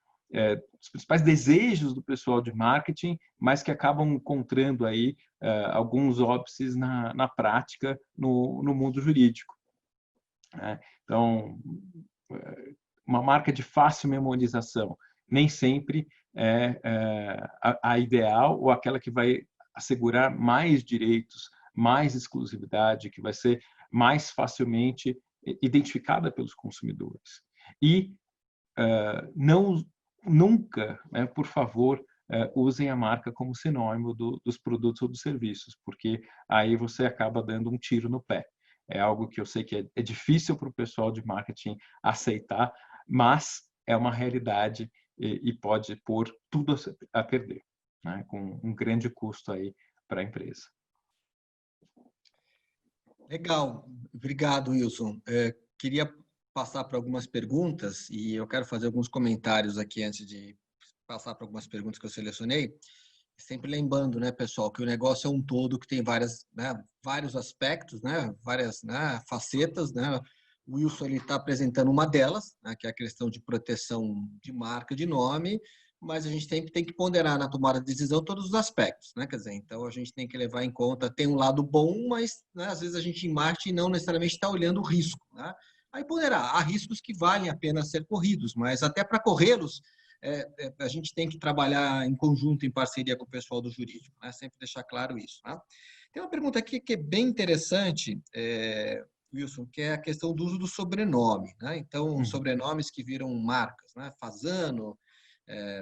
desejos do pessoal de marketing, mas que acabam encontrando aí alguns óbices na prática no mundo jurídico. Então, uma marca de fácil memorização nem sempre é a ideal ou aquela que vai assegurar mais direitos, mais exclusividade, que vai ser mais facilmente identificada pelos consumidores. E nunca, né, por favor, usem a marca como sinônimo dos produtos ou dos serviços, porque aí você acaba dando um tiro no pé. É algo que eu sei que é difícil para o pessoal de marketing aceitar, mas é uma realidade e pode pôr tudo a perder, né, com um grande custo aí para a empresa. Legal, obrigado, Wilson. Queria passar para algumas perguntas e eu quero fazer alguns comentários aqui antes de passar para algumas perguntas que eu selecionei. Sempre lembrando, né, pessoal, que o negócio é um todo que tem vários aspectos, né, várias, né, facetas, né. O Wilson está apresentando uma delas, né, que é a questão de proteção de marca, de nome, mas a gente tem que ponderar na tomada de decisão todos os aspectos, né? Quer dizer, então a gente tem que levar em conta, tem um lado bom, mas, né, às vezes a gente em marketing não necessariamente está olhando o risco, né? Aí ponderar, há riscos que valem a pena ser corridos, mas até para corrê-los, a gente tem que trabalhar em conjunto, em parceria com o pessoal do jurídico, né? Sempre deixar claro isso, né? Tem uma pergunta aqui que é bem interessante, Wilson, que é a questão do uso do sobrenome, né? Então, sobrenomes que viram marcas, né? Fasano,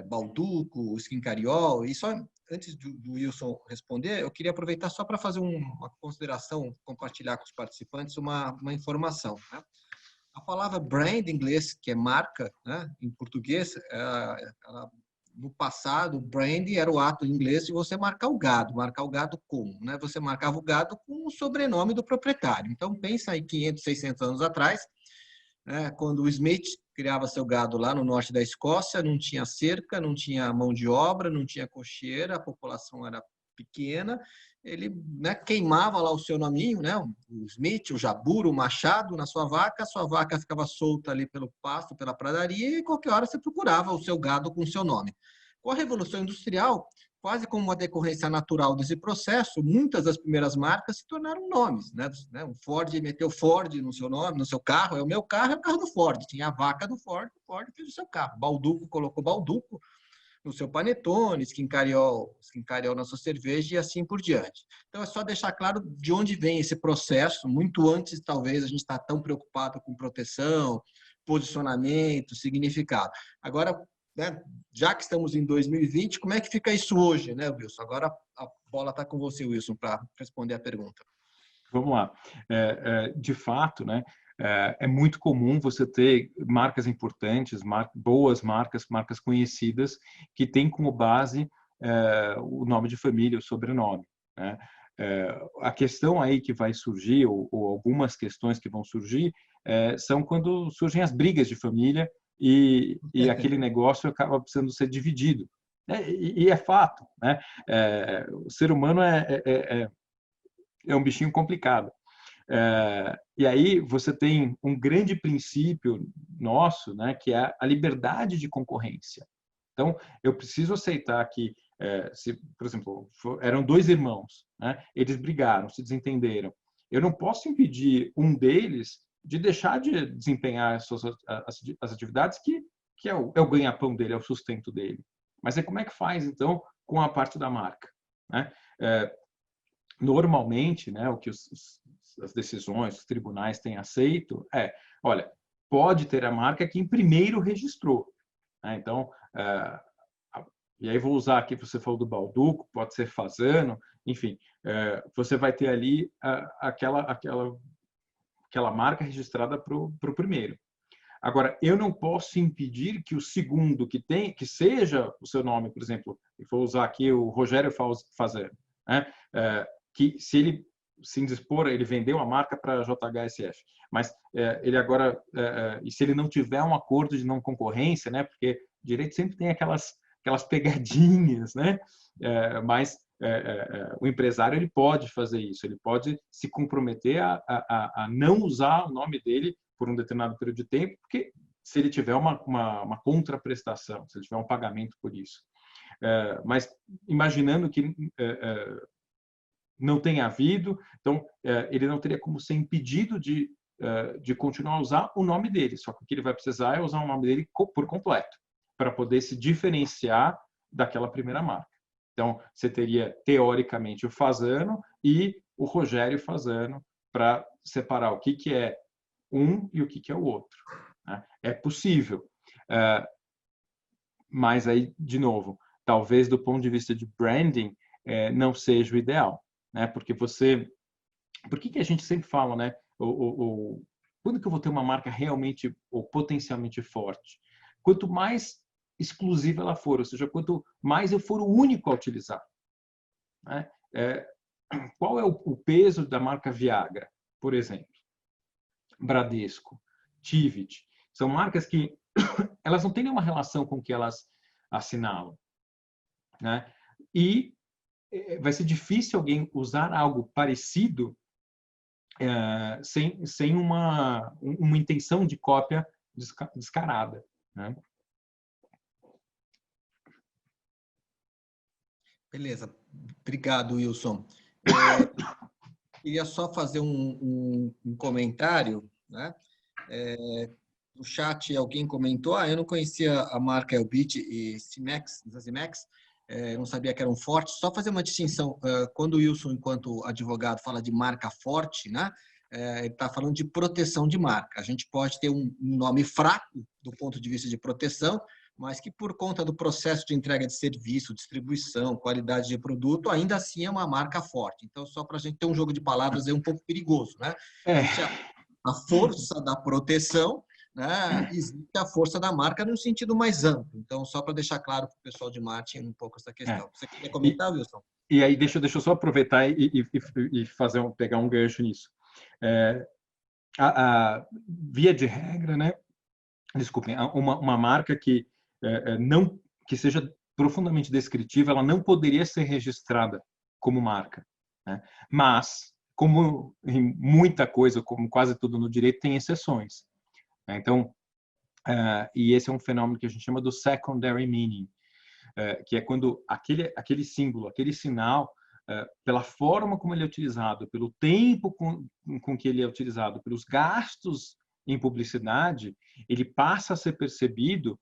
Balduco, Skincariol, e só antes do Wilson responder, eu queria aproveitar só para fazer uma consideração, compartilhar com os participantes uma informação, né? A palavra brand em inglês, que é marca, né, em português, no passado, brand era o ato em inglês de você marcar o gado. Marcar o gado como? Né? Você marcava o gado com o sobrenome do proprietário. Então, pensa aí 500, 600 anos atrás, né, quando o Smith criava seu gado lá no norte da Escócia, não tinha cerca, não tinha mão de obra, não tinha cocheira, a população era pequena, ele, né, queimava lá o seu nominho, né, o Smith, o Jaburo, o Machado na sua vaca ficava solta ali pelo pasto, pela pradaria, e qualquer hora você procurava o seu gado com o seu nome. Com a Revolução Industrial, quase como uma decorrência natural desse processo, muitas das primeiras marcas se tornaram nomes, né? O Ford meteu Ford no seu nome, no seu carro, é o meu carro, é o carro do Ford. Tinha a vaca do Ford, o Ford fez o seu carro. Balduco colocou Balduco no seu panetone, Skincariol na sua cerveja e assim por diante. Então, é só deixar claro de onde vem esse processo, muito antes, talvez, a gente está tão preocupado com proteção, posicionamento, significado. Agora, né, já que estamos em 2020, como é que fica isso hoje, né, Wilson? Agora a bola está com você, Wilson, para responder a pergunta. Vamos lá. De fato, né, é muito comum você ter marcas importantes, boas marcas conhecidas, que têm como base o nome de família, o sobrenome, né? A questão aí que vai surgir, ou algumas questões que vão surgir, são quando surgem as brigas de família e aquele negócio acaba precisando ser dividido. E é fato, né? O ser humano é um bichinho complicado. E aí você tem um grande princípio nosso, né, que é a liberdade de concorrência. Então, eu preciso aceitar que, se, por exemplo, eram dois irmãos, né, eles brigaram, se desentenderam. Eu não posso impedir um deles de deixar de desempenhar as atividades que é o ganha-pão dele, é o sustento dele. Mas como é que faz, então, com a parte da marca, né? Normalmente, né, o que as decisões, os tribunais têm aceito olha, pode ter a marca quem primeiro registrou, né? Então, e aí vou usar aqui, você falou do Balduco, pode ser Fasano, enfim, você vai ter ali aquela marca registrada para o primeiro. Agora, eu não posso impedir que o segundo que seja o seu nome, por exemplo, eu vou usar aqui o Rogério Fazano, né? Que se ele se indispor, ele vendeu a marca para a JHSF, mas ele agora, e se ele não tiver um acordo de não concorrência, né? Porque direito sempre tem aquelas pegadinhas, né? Mas o empresário ele pode fazer isso, ele pode se comprometer a não usar o nome dele por um determinado período de tempo, porque se ele tiver uma contraprestação, se ele tiver um pagamento por isso. Mas imaginando que não tenha havido, então ele não teria como ser impedido de continuar a usar o nome dele, só que o que ele vai precisar é usar o nome dele por completo, para poder se diferenciar daquela primeira marca. Então, você teria, teoricamente, o Fazano e o Rogério Fazano para separar o que é um e o que é o outro, né? É possível. Mas aí, de novo, talvez do ponto de vista de branding, não seja o ideal, né? Porque por que a gente sempre fala, né? Quando que eu vou ter uma marca realmente ou potencialmente forte? Quanto mais exclusiva ela for, ou seja, quanto mais eu for o único a utilizar, né? Qual é o peso da marca Viagra, por exemplo? Bradesco, Tivit, são marcas que elas não têm nenhuma relação com o que elas assinalam, né? E vai ser difícil alguém usar algo parecido sem uma intenção de cópia descarada, né? Beleza. Obrigado, Wilson. Queria só fazer um comentário, né? No chat alguém comentou, eu não conhecia a marca Elbit e Zimex, não sabia que eram fortes. Só fazer uma distinção, quando o Wilson, enquanto advogado, fala de marca forte, né? Ele está falando de proteção de marca. A gente pode ter um nome fraco do ponto de vista de proteção, mas que por conta do processo de entrega de serviço, distribuição, qualidade de produto, ainda assim é uma marca forte. Então, só para a gente ter um jogo de palavras é um pouco perigoso, né? A força da proteção, né? Existe a força da marca no sentido mais amplo. Então, só para deixar claro para o pessoal de marketing um pouco essa questão. Você queria comentar, Wilson? E aí, deixa eu só aproveitar e pegar um gancho nisso. Via de regra, né? Desculpem, uma marca que seja profundamente descritiva, ela não poderia ser registrada como marca, né? Mas, como em muita coisa, como quase tudo no direito, tem exceções, né? Então, e esse é um fenômeno que a gente chama do secondary meaning, que é quando aquele símbolo, aquele sinal, pela forma como ele é utilizado, pelo tempo com que ele é utilizado, pelos gastos em publicidade, ele passa a ser percebido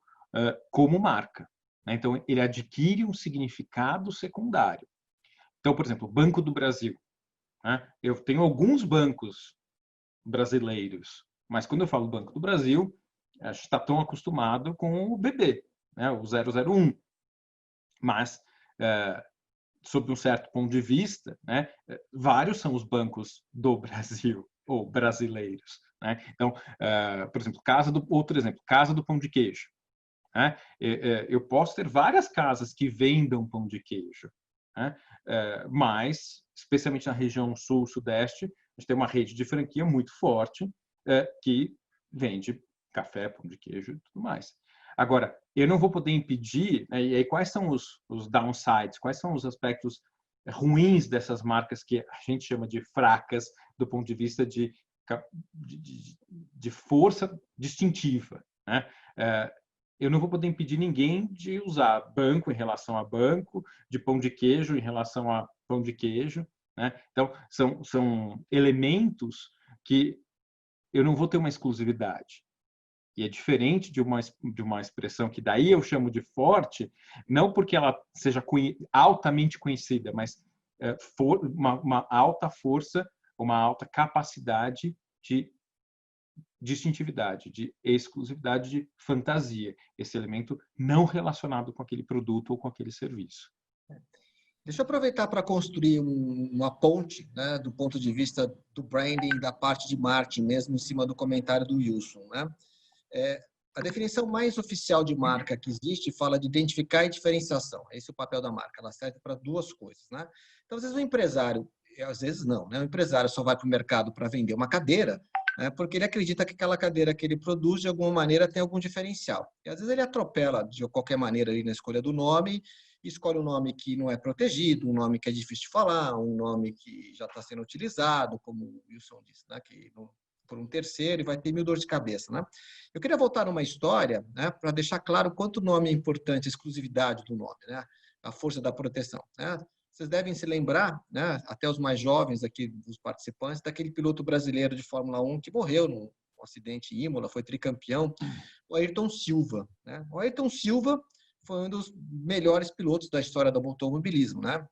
como marca, né? Então, ele adquire um significado secundário. Então, por exemplo, Banco do Brasil, né? Eu tenho alguns bancos brasileiros, mas quando eu falo Banco do Brasil, a gente está tão acostumado com o BB, né? O 001. Mas, sob um certo ponto de vista, né? Vários são os bancos do Brasil, ou brasileiros, né? Então, por exemplo, outro exemplo, Casa do Pão de Queijo, né? Eu posso ter várias casas que vendam pão de queijo, né? Mas, especialmente na região sul-sudeste, a gente tem uma rede de franquia muito forte que vende café, pão de queijo e tudo mais. Agora, eu não vou poder impedir, né? E aí quais são os downsides, quais são os aspectos ruins dessas marcas que a gente chama de fracas do ponto de vista de força distintiva, né? Eu não vou poder impedir ninguém de usar banco em relação a banco, de pão de queijo em relação a pão de queijo, né? Então, são elementos que eu não vou ter uma exclusividade. E é diferente de uma expressão que daí eu chamo de forte, não porque ela seja altamente conhecida, mas uma alta força, uma alta capacidade de distintividade, de exclusividade, de fantasia. Esse elemento não relacionado com aquele produto ou com aquele serviço. Deixa eu aproveitar para construir uma ponte, né, do ponto de vista do branding, da parte de marketing mesmo, em cima do comentário do Wilson, né? A definição mais oficial de marca que existe fala de identificar e diferenciação. Esse é o papel da marca. Ela serve para duas coisas, né? Então, às vezes o empresário, às vezes não, né? O empresário só vai para o mercado para vender uma cadeira, né? Porque ele acredita que aquela cadeira que ele produz, de alguma maneira, tem algum diferencial. E às vezes ele atropela de qualquer maneira ali na escolha do nome, escolhe um nome que não é protegido, um nome que é difícil de falar, um nome que já está sendo utilizado, como o Wilson disse, né? Que não, por um terceiro e vai ter 1000 dores de cabeça, né? Eu queria voltar numa história, né, para deixar claro quanto o nome é importante, a exclusividade do nome, né? A força da proteção, né? Vocês devem se lembrar, né, até os mais jovens aqui dos participantes, daquele piloto brasileiro de Fórmula 1 que morreu num acidente em Imola, foi tricampeão, o Ayrton Silva, né? O Ayrton Silva foi um dos melhores pilotos da história do automobilismo, né?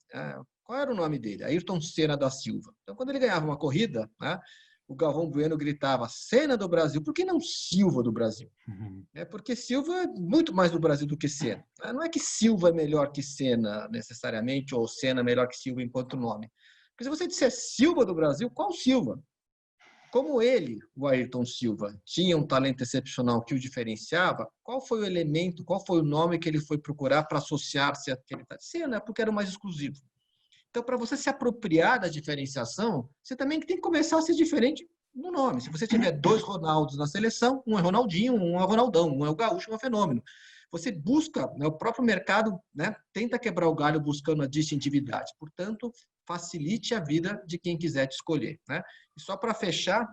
Qual era o nome dele? Ayrton Senna da Silva. Então, quando ele ganhava uma corrida, né, o Galvão Bueno gritava Senna do Brasil, por que não Silva do Brasil? Porque Silva é muito mais do Brasil do que Senna. Não é que Silva é melhor que Senna, necessariamente, ou Senna é melhor que Silva enquanto nome. Porque se você disser Silva do Brasil, qual Silva? Como ele, o Ayrton Silva, tinha um talento excepcional que o diferenciava, qual foi o elemento, qual foi o nome que ele foi procurar para associar-se àquele talento? Senna, porque era o mais exclusivo. Então, para você se apropriar da diferenciação, você também tem que começar a ser diferente no nome. Se você tiver 2 Ronaldos na seleção, um é Ronaldinho, um é Ronaldão, um é o Gaúcho, um é o Fenômeno. Você busca, né, o próprio mercado, né, tenta quebrar o galho buscando a distintividade. Portanto, facilite a vida de quem quiser te escolher, né? E só para fechar,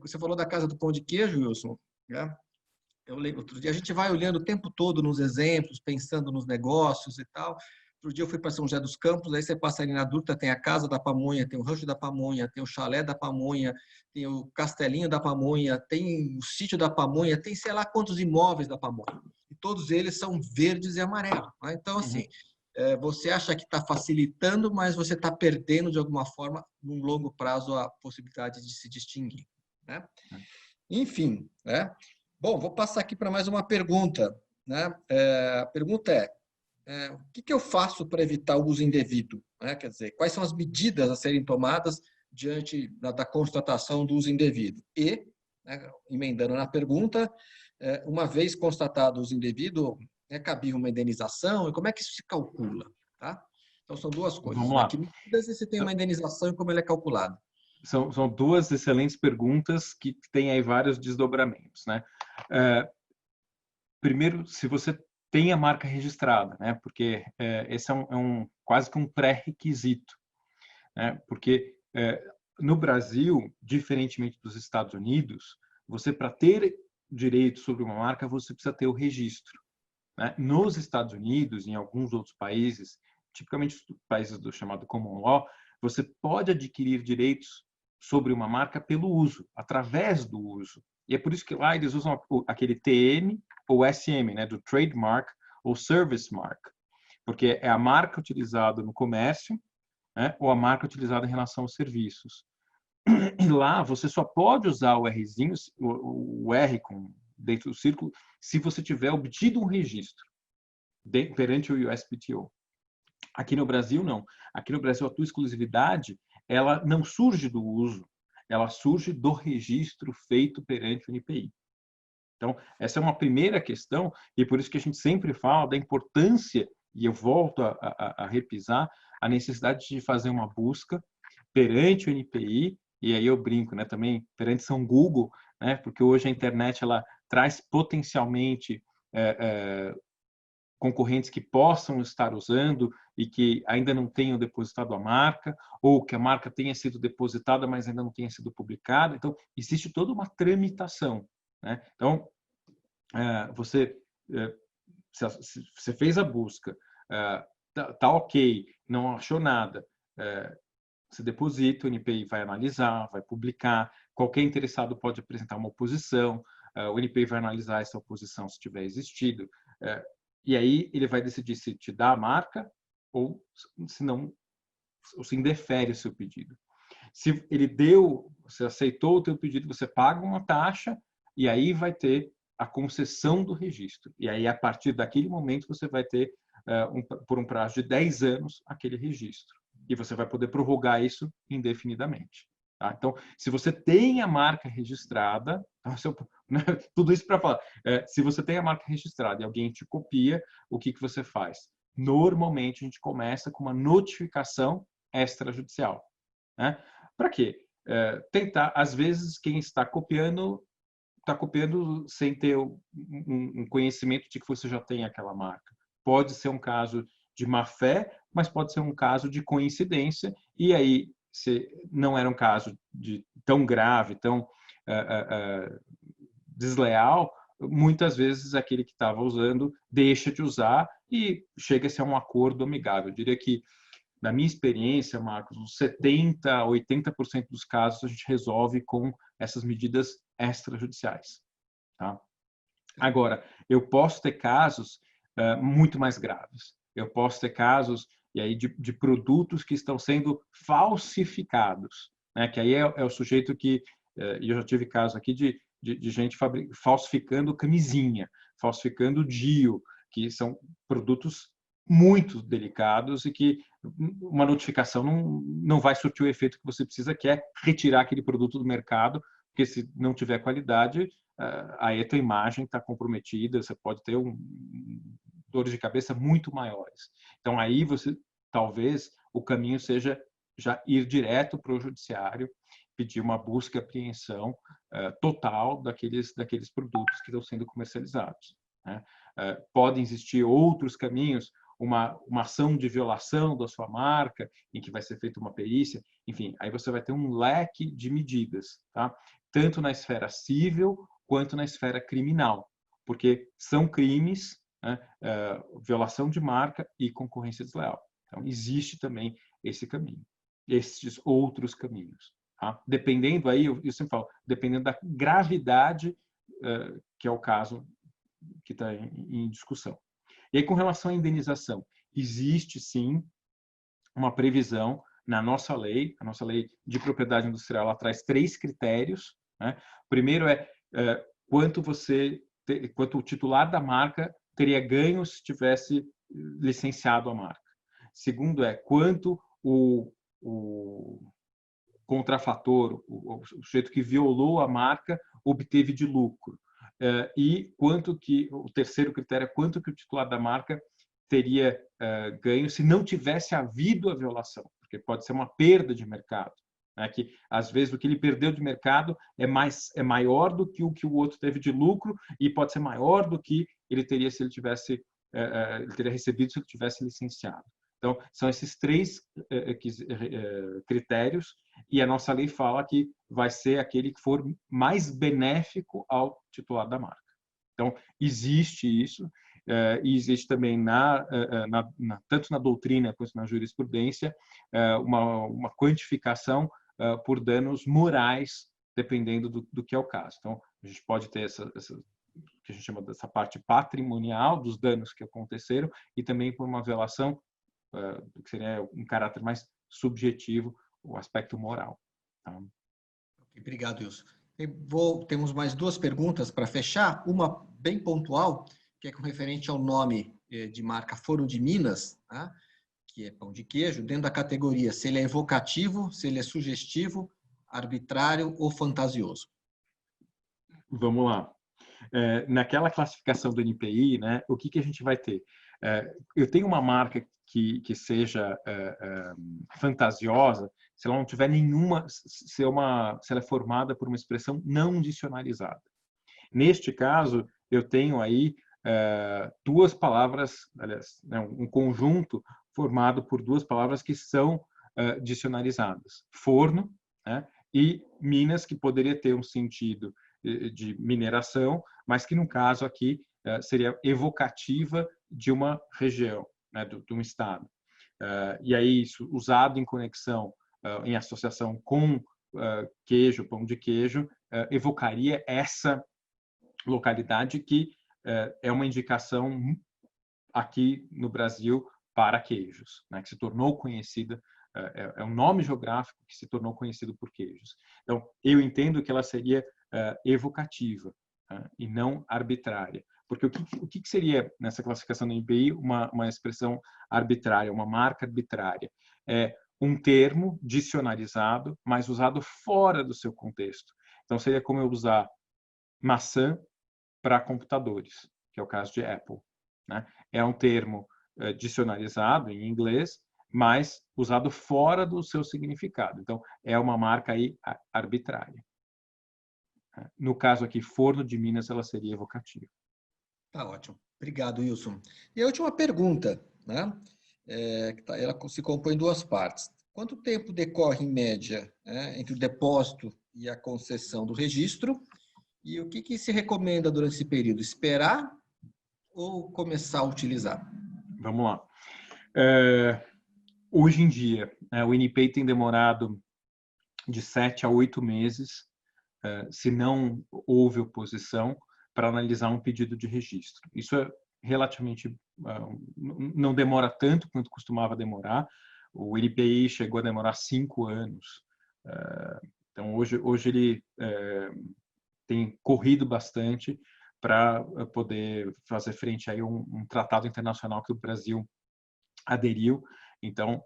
você falou da Casa do Pão de Queijo, Wilson, né? Eu lembro, outro dia a gente vai olhando o tempo todo nos exemplos, pensando nos negócios e tal. Outro dia eu fui para São José dos Campos, aí você passa ali na Dutra, tem a Casa da Pamonha, tem o Rancho da Pamonha, tem o Chalé da Pamonha, tem o Castelinho da Pamonha, tem o Sítio da Pamonha, tem sei lá quantos imóveis da Pamonha. E todos eles são verdes e amarelos, né? Então, assim, você acha que está facilitando, mas você está perdendo, de alguma forma, num longo prazo, a possibilidade de se distinguir, né? Enfim, né? Bom, vou passar aqui para mais uma pergunta, né? A pergunta o que eu faço para evitar o uso indevido? Né? Quer dizer, quais são as medidas a serem tomadas diante da constatação do uso indevido? E, né, emendando na pergunta, uma vez constatado o uso indevido, é cabível uma indenização? E como é que isso se calcula? Tá? Então, são duas coisas. Vamos lá. Que medidas você tem uma indenização e como ela é calculada? São duas excelentes perguntas que têm aí vários desdobramentos, né? Primeiro, se você tem a marca registrada, né? Porque esse é quase que um pré-requisito, né? Porque no Brasil, diferentemente dos Estados Unidos, você, para ter direito sobre uma marca, você precisa ter o registro, né? Nos Estados Unidos e em alguns outros países, tipicamente os países do chamado Common Law, você pode adquirir direitos sobre uma marca pelo uso, através do uso. E é por isso que lá eles usam aquele TM ou SM, né, do Trademark ou Service Mark, porque é a marca utilizada no comércio, né, ou a marca utilizada em relação aos serviços. E lá você só pode usar o Rzinho, o R dentro do círculo, se você tiver obtido um registro perante o USPTO. Aqui no Brasil, não. Aqui no Brasil, a tua exclusividade, ela não surge do uso, ela surge do registro feito perante o NPI. Então, essa é uma primeira questão, e por isso que a gente sempre fala da importância, e eu volto a repisar, a necessidade de fazer uma busca perante o NPI, e aí eu brinco, né, também perante São Google, né, porque hoje a internet ela traz potencialmente concorrentes que possam estar usando e que ainda não tenham depositado a marca, ou que a marca tenha sido depositada, mas ainda não tenha sido publicada. Então, existe toda uma tramitação, né? Então, você fez a busca, tá ok, não achou nada, você deposita, o NPI vai analisar, vai publicar, qualquer interessado pode apresentar uma oposição, o NPI vai analisar essa oposição se tiver existido, e aí ele vai decidir se te dá a marca ou se não, ou se indefere o seu pedido. Se ele você aceitou o teu pedido, você paga uma taxa e aí vai ter a concessão do registro. E aí, a partir daquele momento, você vai ter, por um prazo de 10 anos, aquele registro. E você vai poder prorrogar isso indefinidamente. Tá? Então, se você tem a marca registrada, tudo isso para falar, se você tem a marca registrada e alguém te copia, o que você faz? Normalmente, a gente começa com uma notificação extrajudicial. Né? Para quê? Tentar, às vezes, quem está copiando sem ter um conhecimento de que você já tem aquela marca. Pode ser um caso de má fé, mas pode ser um caso de coincidência, e aí, se não era um caso tão grave, tão desleal, muitas vezes aquele que estava usando deixa de usar e chega-se a um acordo amigável. Eu diria que, na minha experiência, Marcos, uns 70%, 80% dos casos a gente resolve com essas medidas extrajudiciais. Tá? Agora, eu posso ter casos muito mais graves. Eu posso ter casos e aí de produtos que estão sendo falsificados, né? Que aí é o sujeito que... eu já tive casos aqui de gente falsificando camisinha, falsificando DIU, que são produtos muito delicados e que uma notificação não vai surtir o efeito que você precisa, que é retirar aquele produto do mercado, porque se não tiver qualidade, aí a tua imagem está comprometida, você pode ter dores de cabeça muito maiores. Então, aí talvez o caminho seja já ir direto para o judiciário, pedir uma busca e apreensão total daqueles produtos que estão sendo comercializados. Né? Podem existir outros caminhos, uma ação de violação da sua marca, em que vai ser feita uma perícia, enfim, aí você vai ter um leque de medidas, tá? Tanto na esfera civil quanto na esfera criminal, porque são crimes, né, violação de marca e concorrência desleal. Então, existe também esse caminho, esses outros caminhos. Tá? Dependendo, aí eu sempre falo, dependendo da gravidade que é o caso que está em discussão. E aí, com relação à indenização, existe sim uma previsão na nossa lei, a nossa lei de propriedade industrial, ela traz 3 critérios. Né? O primeiro é quanto o titular da marca teria ganho se tivesse licenciado a marca. Segundo é quanto o contrafator, o sujeito que violou a marca, obteve de lucro. E o terceiro critério é quanto que o titular da marca teria ganho se não tivesse havido a violação, porque pode ser uma perda de mercado, né? Que às vezes o que ele perdeu de mercado é maior do que o outro teve de lucro e pode ser maior do que ele teria se ele tivesse ele teria recebido se ele tivesse licenciado. Então, são esses 3 critérios, e a nossa lei fala que vai ser aquele que for mais benéfico ao titular da marca. Então, existe isso, e existe também tanto na doutrina quanto na jurisprudência uma quantificação por danos morais, dependendo do que é o caso. Então, a gente pode ter essa que a gente chama dessa parte patrimonial dos danos que aconteceram e também por uma violação do que seria um caráter mais subjetivo, o aspecto moral. Tá? Obrigado, Wilson. Temos mais 2 perguntas para fechar. Uma bem pontual, que é com referente ao nome de marca Foro de Minas, tá? Que é pão de queijo, dentro da categoria se ele é evocativo, se ele é sugestivo, arbitrário ou fantasioso. Vamos lá. Naquela classificação do NPI, né, o que a gente vai ter? Eu tenho uma marca que seja fantasiosa, se ela não tiver nenhuma, se ela é formada por uma expressão não dicionarizada. Neste caso, eu tenho aí 2 palavras, aliás, né, um conjunto formado por 2 palavras que são dicionarizadas. Forno, né, e Minas, que poderia ter um sentido de mineração, mas que no caso aqui seria evocativa de uma região, né, de um estado. E aí isso usado em conexão, em associação com queijo, pão de queijo, evocaria essa localidade que é uma indicação aqui no Brasil para queijos, né, que se tornou conhecida, é um nome geográfico que se tornou conhecido por queijos. Então, eu entendo que ela seria evocativa e não arbitrária. Porque o que seria, nessa classificação do NPI, uma expressão arbitrária, uma marca arbitrária? É um termo dicionarizado, mas usado fora do seu contexto. Então, seria como eu usar maçã para computadores, que é o caso de Apple, né? É um termo dicionarizado em inglês, mas usado fora do seu significado. Então, é uma marca aí arbitrária. No caso aqui, Forno de Minas, ela seria evocativa. Tá ótimo. Obrigado, Wilson. E a última pergunta, né? Ela se compõe em duas partes. Quanto tempo decorre, em média, né, entre o depósito e a concessão do registro? E o que se recomenda durante esse período? Esperar ou começar a utilizar? Vamos lá. Hoje em dia, o INPI tem demorado de 7 a 8 meses, se não houve oposição, para analisar um pedido de registro. Isso é relativamente, não demora tanto quanto costumava demorar. O INPI chegou a demorar 5 anos. Então, hoje ele tem corrido bastante para poder fazer frente a um tratado internacional que o Brasil aderiu. Então,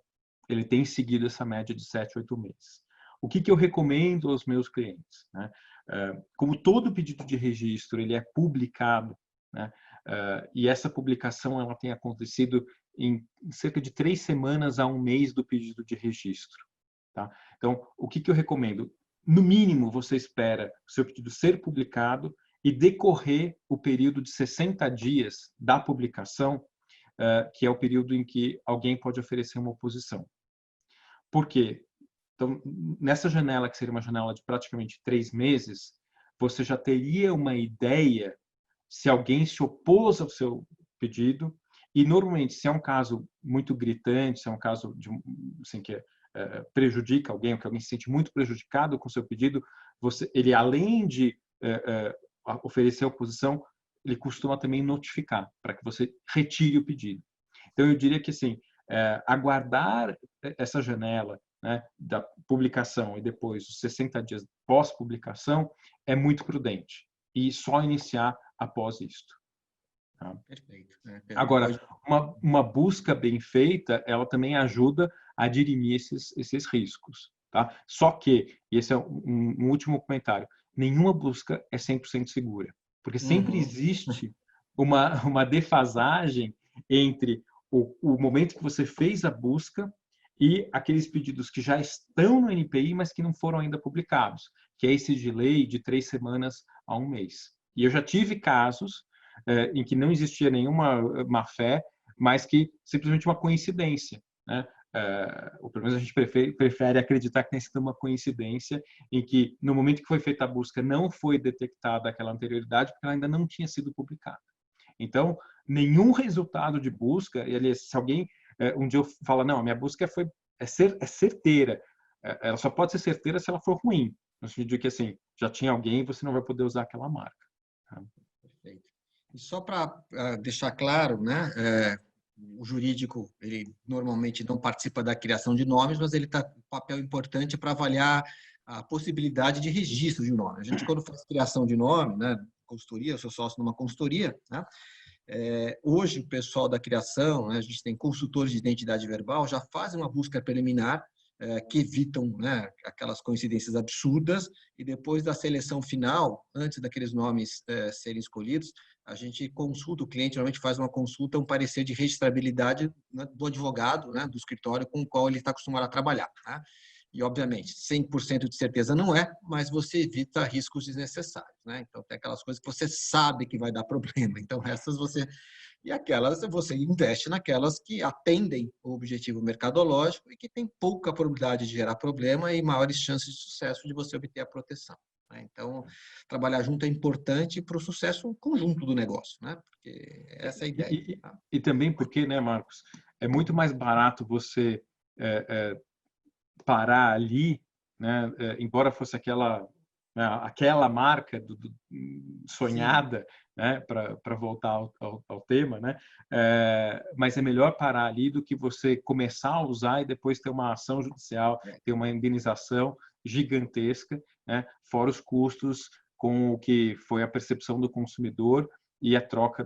ele tem seguido essa média de 7 a 8 meses. O que eu recomendo aos meus clientes, né? Como todo pedido de registro ele é publicado, né? E essa publicação ela tem acontecido em cerca de 3 semanas a 1 mês do pedido de registro. Tá? Então, o que eu recomendo? No mínimo, você espera o seu pedido ser publicado e decorrer o período de 60 dias da publicação, que é o período em que alguém pode oferecer uma oposição. Por quê? Então, nessa janela, que seria uma janela de praticamente 3 meses, você já teria uma ideia se alguém se opôs ao seu pedido, e normalmente, se é um caso muito gritante, se é um caso de, assim, que prejudica alguém, ou que alguém se sente muito prejudicado com o seu pedido, ele, além de oferecer oposição, ele costuma também notificar, para que você retire o pedido. Então, eu diria que, assim, aguardar essa janela, né, da publicação e depois os 60 dias pós-publicação é muito prudente. E só iniciar após isto. Tá? Perfeito. Agora, uma busca bem feita, ela também ajuda a dirimir esses riscos. Tá? Só que, e esse é um último comentário, nenhuma busca é 100% segura. Porque sempre existe uma defasagem entre o momento que você fez a busca e aqueles pedidos que já estão no INPI, mas que não foram ainda publicados, que é esse delay de 3 semanas a 1 mês. E eu já tive casos em que não existia nenhuma má-fé, mas que simplesmente uma coincidência, né? Ou pelo menos a gente prefere acreditar que tenha sido uma coincidência em que, no momento que foi feita a busca, não foi detectada aquela anterioridade, porque ela ainda não tinha sido publicada. Então, nenhum resultado de busca, e aliás, se alguém um dia fala, não, a minha busca é certeira, ela só pode ser certeira se ela for ruim, no sentido de que, assim, já tinha alguém e você não vai poder usar aquela marca. Tá? Perfeito. E só para deixar claro, né, o jurídico, ele normalmente não participa da criação de nomes, mas ele está com um papel importante para avaliar a possibilidade de registro de um nome. A gente, quando faz criação de nome, né, consultoria, eu sou sócio numa consultoria, né, hoje o pessoal da criação, né, a gente tem consultores de identidade verbal, já fazem uma busca preliminar que evitam, né, aquelas coincidências absurdas, e depois da seleção final, antes daqueles nomes serem escolhidos, a gente consulta, o cliente normalmente faz uma consulta, um parecer de registrabilidade, né, do advogado, né, do escritório com o qual ele está acostumado a trabalhar. Né? E, obviamente, 100% de certeza não é, mas você evita riscos desnecessários. Né? Então, tem aquelas coisas que você sabe que vai dar problema. Então, essas você... E aquelas, você investe naquelas que atendem o objetivo mercadológico e que tem pouca probabilidade de gerar problema e maiores chances de sucesso de você obter a proteção. Né? Então, trabalhar junto é importante para o sucesso conjunto do negócio, né? Porque essa é a ideia. E também porque, né, Marcos, é muito mais barato você parar ali, né, embora fosse aquela marca sonhada, né, para voltar ao tema, né, mas é melhor parar ali do que você começar a usar e depois ter uma ação judicial, ter uma indenização gigantesca, né, fora os custos com o que foi a percepção do consumidor e a troca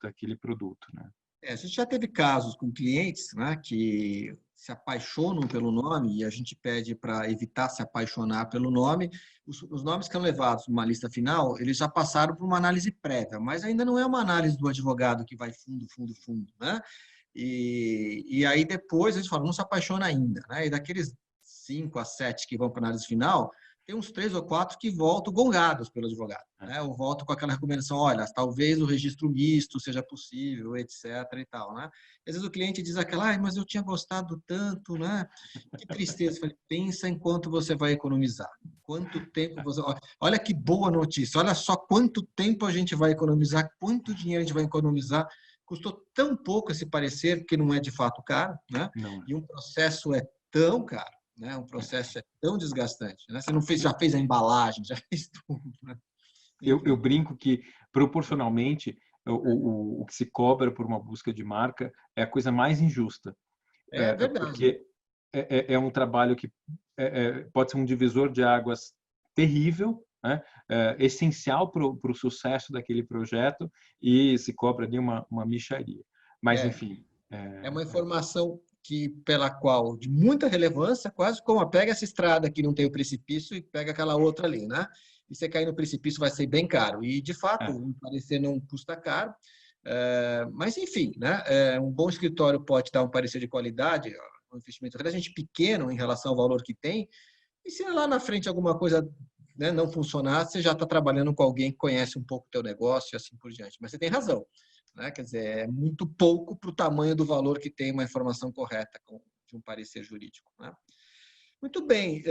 daquele produto. Né? A gente já teve casos com clientes, né, que se apaixonam pelo nome, e a gente pede para evitar se apaixonar pelo nome. Os nomes que são levados numa lista final, eles já passaram por uma análise prévia, mas ainda não é uma análise do advogado que vai fundo, né? E aí depois a gente fala, não se apaixona ainda, né? E daqueles 5 a 7 que vão para a análise final, tem uns 3 ou 4 que voltam gongados pelo advogado, né? Ou voltam com aquela recomendação, olha, talvez o registro misto seja possível, etc. e tal, né? Às vezes o cliente diz aquela, mas eu tinha gostado tanto, né? Que tristeza. Eu falei, pensa em quanto você vai economizar. Quanto tempo você... Olha que boa notícia, olha só quanto tempo a gente vai economizar, quanto dinheiro a gente vai economizar. Custou tão pouco esse parecer, porque não é de fato caro, né? Não. E um processo é tão caro, né? Um processo é tão desgastante, né? Você não fez, já fez a embalagem, já fez tudo, né? Eu brinco que, proporcionalmente, o que se cobra por uma busca de marca é a coisa mais injusta. É verdade. Porque é um trabalho que pode ser um divisor de águas terrível, né? Essencial para o sucesso daquele projeto, e se cobra ali uma mixaria. Mas, enfim... É uma informação pela qual, de muita relevância, quase como pega essa estrada que não tem o precipício e pega aquela outra ali, né? E você cair no precipício vai ser bem caro. E, de fato, o parecer não custa caro. Mas, enfim, né? Um bom escritório pode dar um parecer de qualidade, um investimento relativamente pequeno em relação ao valor que tem, e se lá na frente alguma coisa, né, não funcionar, você já está trabalhando com alguém que conhece um pouco o teu negócio e assim por diante. Mas você tem razão, né? Quer dizer, é muito pouco para o tamanho do valor que tem uma informação correta de um parecer jurídico, né? Muito bem.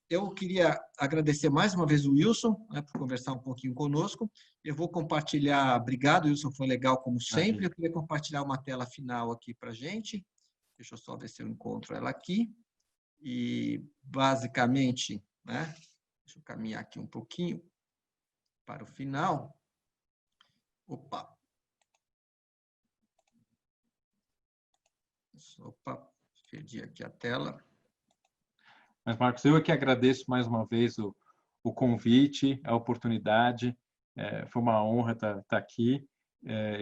Eu queria agradecer mais uma vez o Wilson, né, por conversar um pouquinho conosco. Eu vou compartilhar. Obrigado, Wilson, foi legal como sempre. Eu queria compartilhar uma tela final aqui para a gente. Deixa eu só ver se eu encontro ela aqui. E, basicamente, né, deixa eu caminhar aqui um pouquinho para o final. Opa, perdi aqui a tela. Mas, Marcos, eu é que agradeço mais uma vez o convite, a oportunidade. Foi uma honra estar aqui.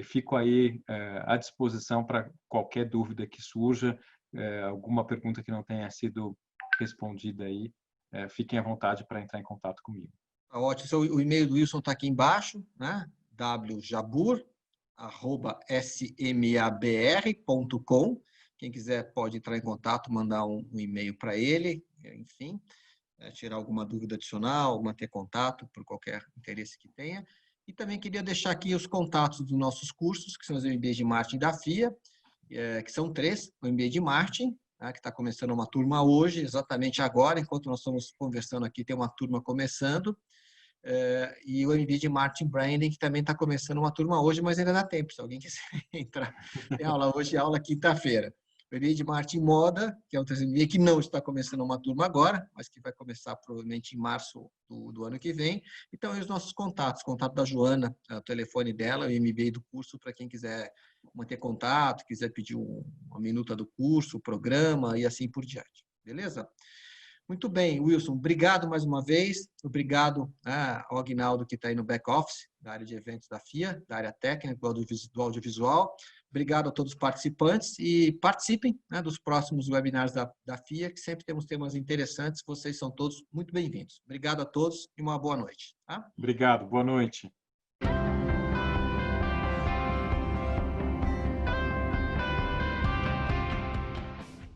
Fico aí à disposição para qualquer dúvida que surja, alguma pergunta que não tenha sido respondida aí. Fiquem à vontade para entrar em contato comigo. Ótimo. O e-mail do Wilson está aqui embaixo, né? wjabur@smabr.com. Quem quiser pode entrar em contato, mandar um e-mail para ele, enfim, tirar alguma dúvida adicional, manter contato por qualquer interesse que tenha. E também queria deixar aqui os contatos dos nossos cursos, que são os MBA de Marketing da FIA, que são 3, o MBA de Marketing, que está começando uma turma hoje, exatamente agora, enquanto nós estamos conversando aqui, tem uma turma começando, e o MBA de Marketing Branding, que também está começando uma turma hoje, mas ainda dá tempo, se alguém quiser entrar. Tem aula hoje e aula quinta-feira. O MBA de Marketing Moda, que é outro MBA que não está começando uma turma agora, mas que vai começar provavelmente em março do ano que vem. Então, os nossos contatos, contato da Joana, o telefone dela, o MBA do curso, para quem quiser manter contato, quiser pedir uma minuta do curso, o programa e assim por diante. Beleza? Muito bem, Wilson, obrigado mais uma vez. Obrigado ao Aguinaldo, que está aí no back-office, da área de eventos da FIA, da área técnica do audiovisual. Obrigado a todos os participantes e participem, né, dos próximos webinars da FIA, que sempre temos temas interessantes. Vocês são todos muito bem-vindos. Obrigado a todos e uma boa noite. Tá? Obrigado, boa noite.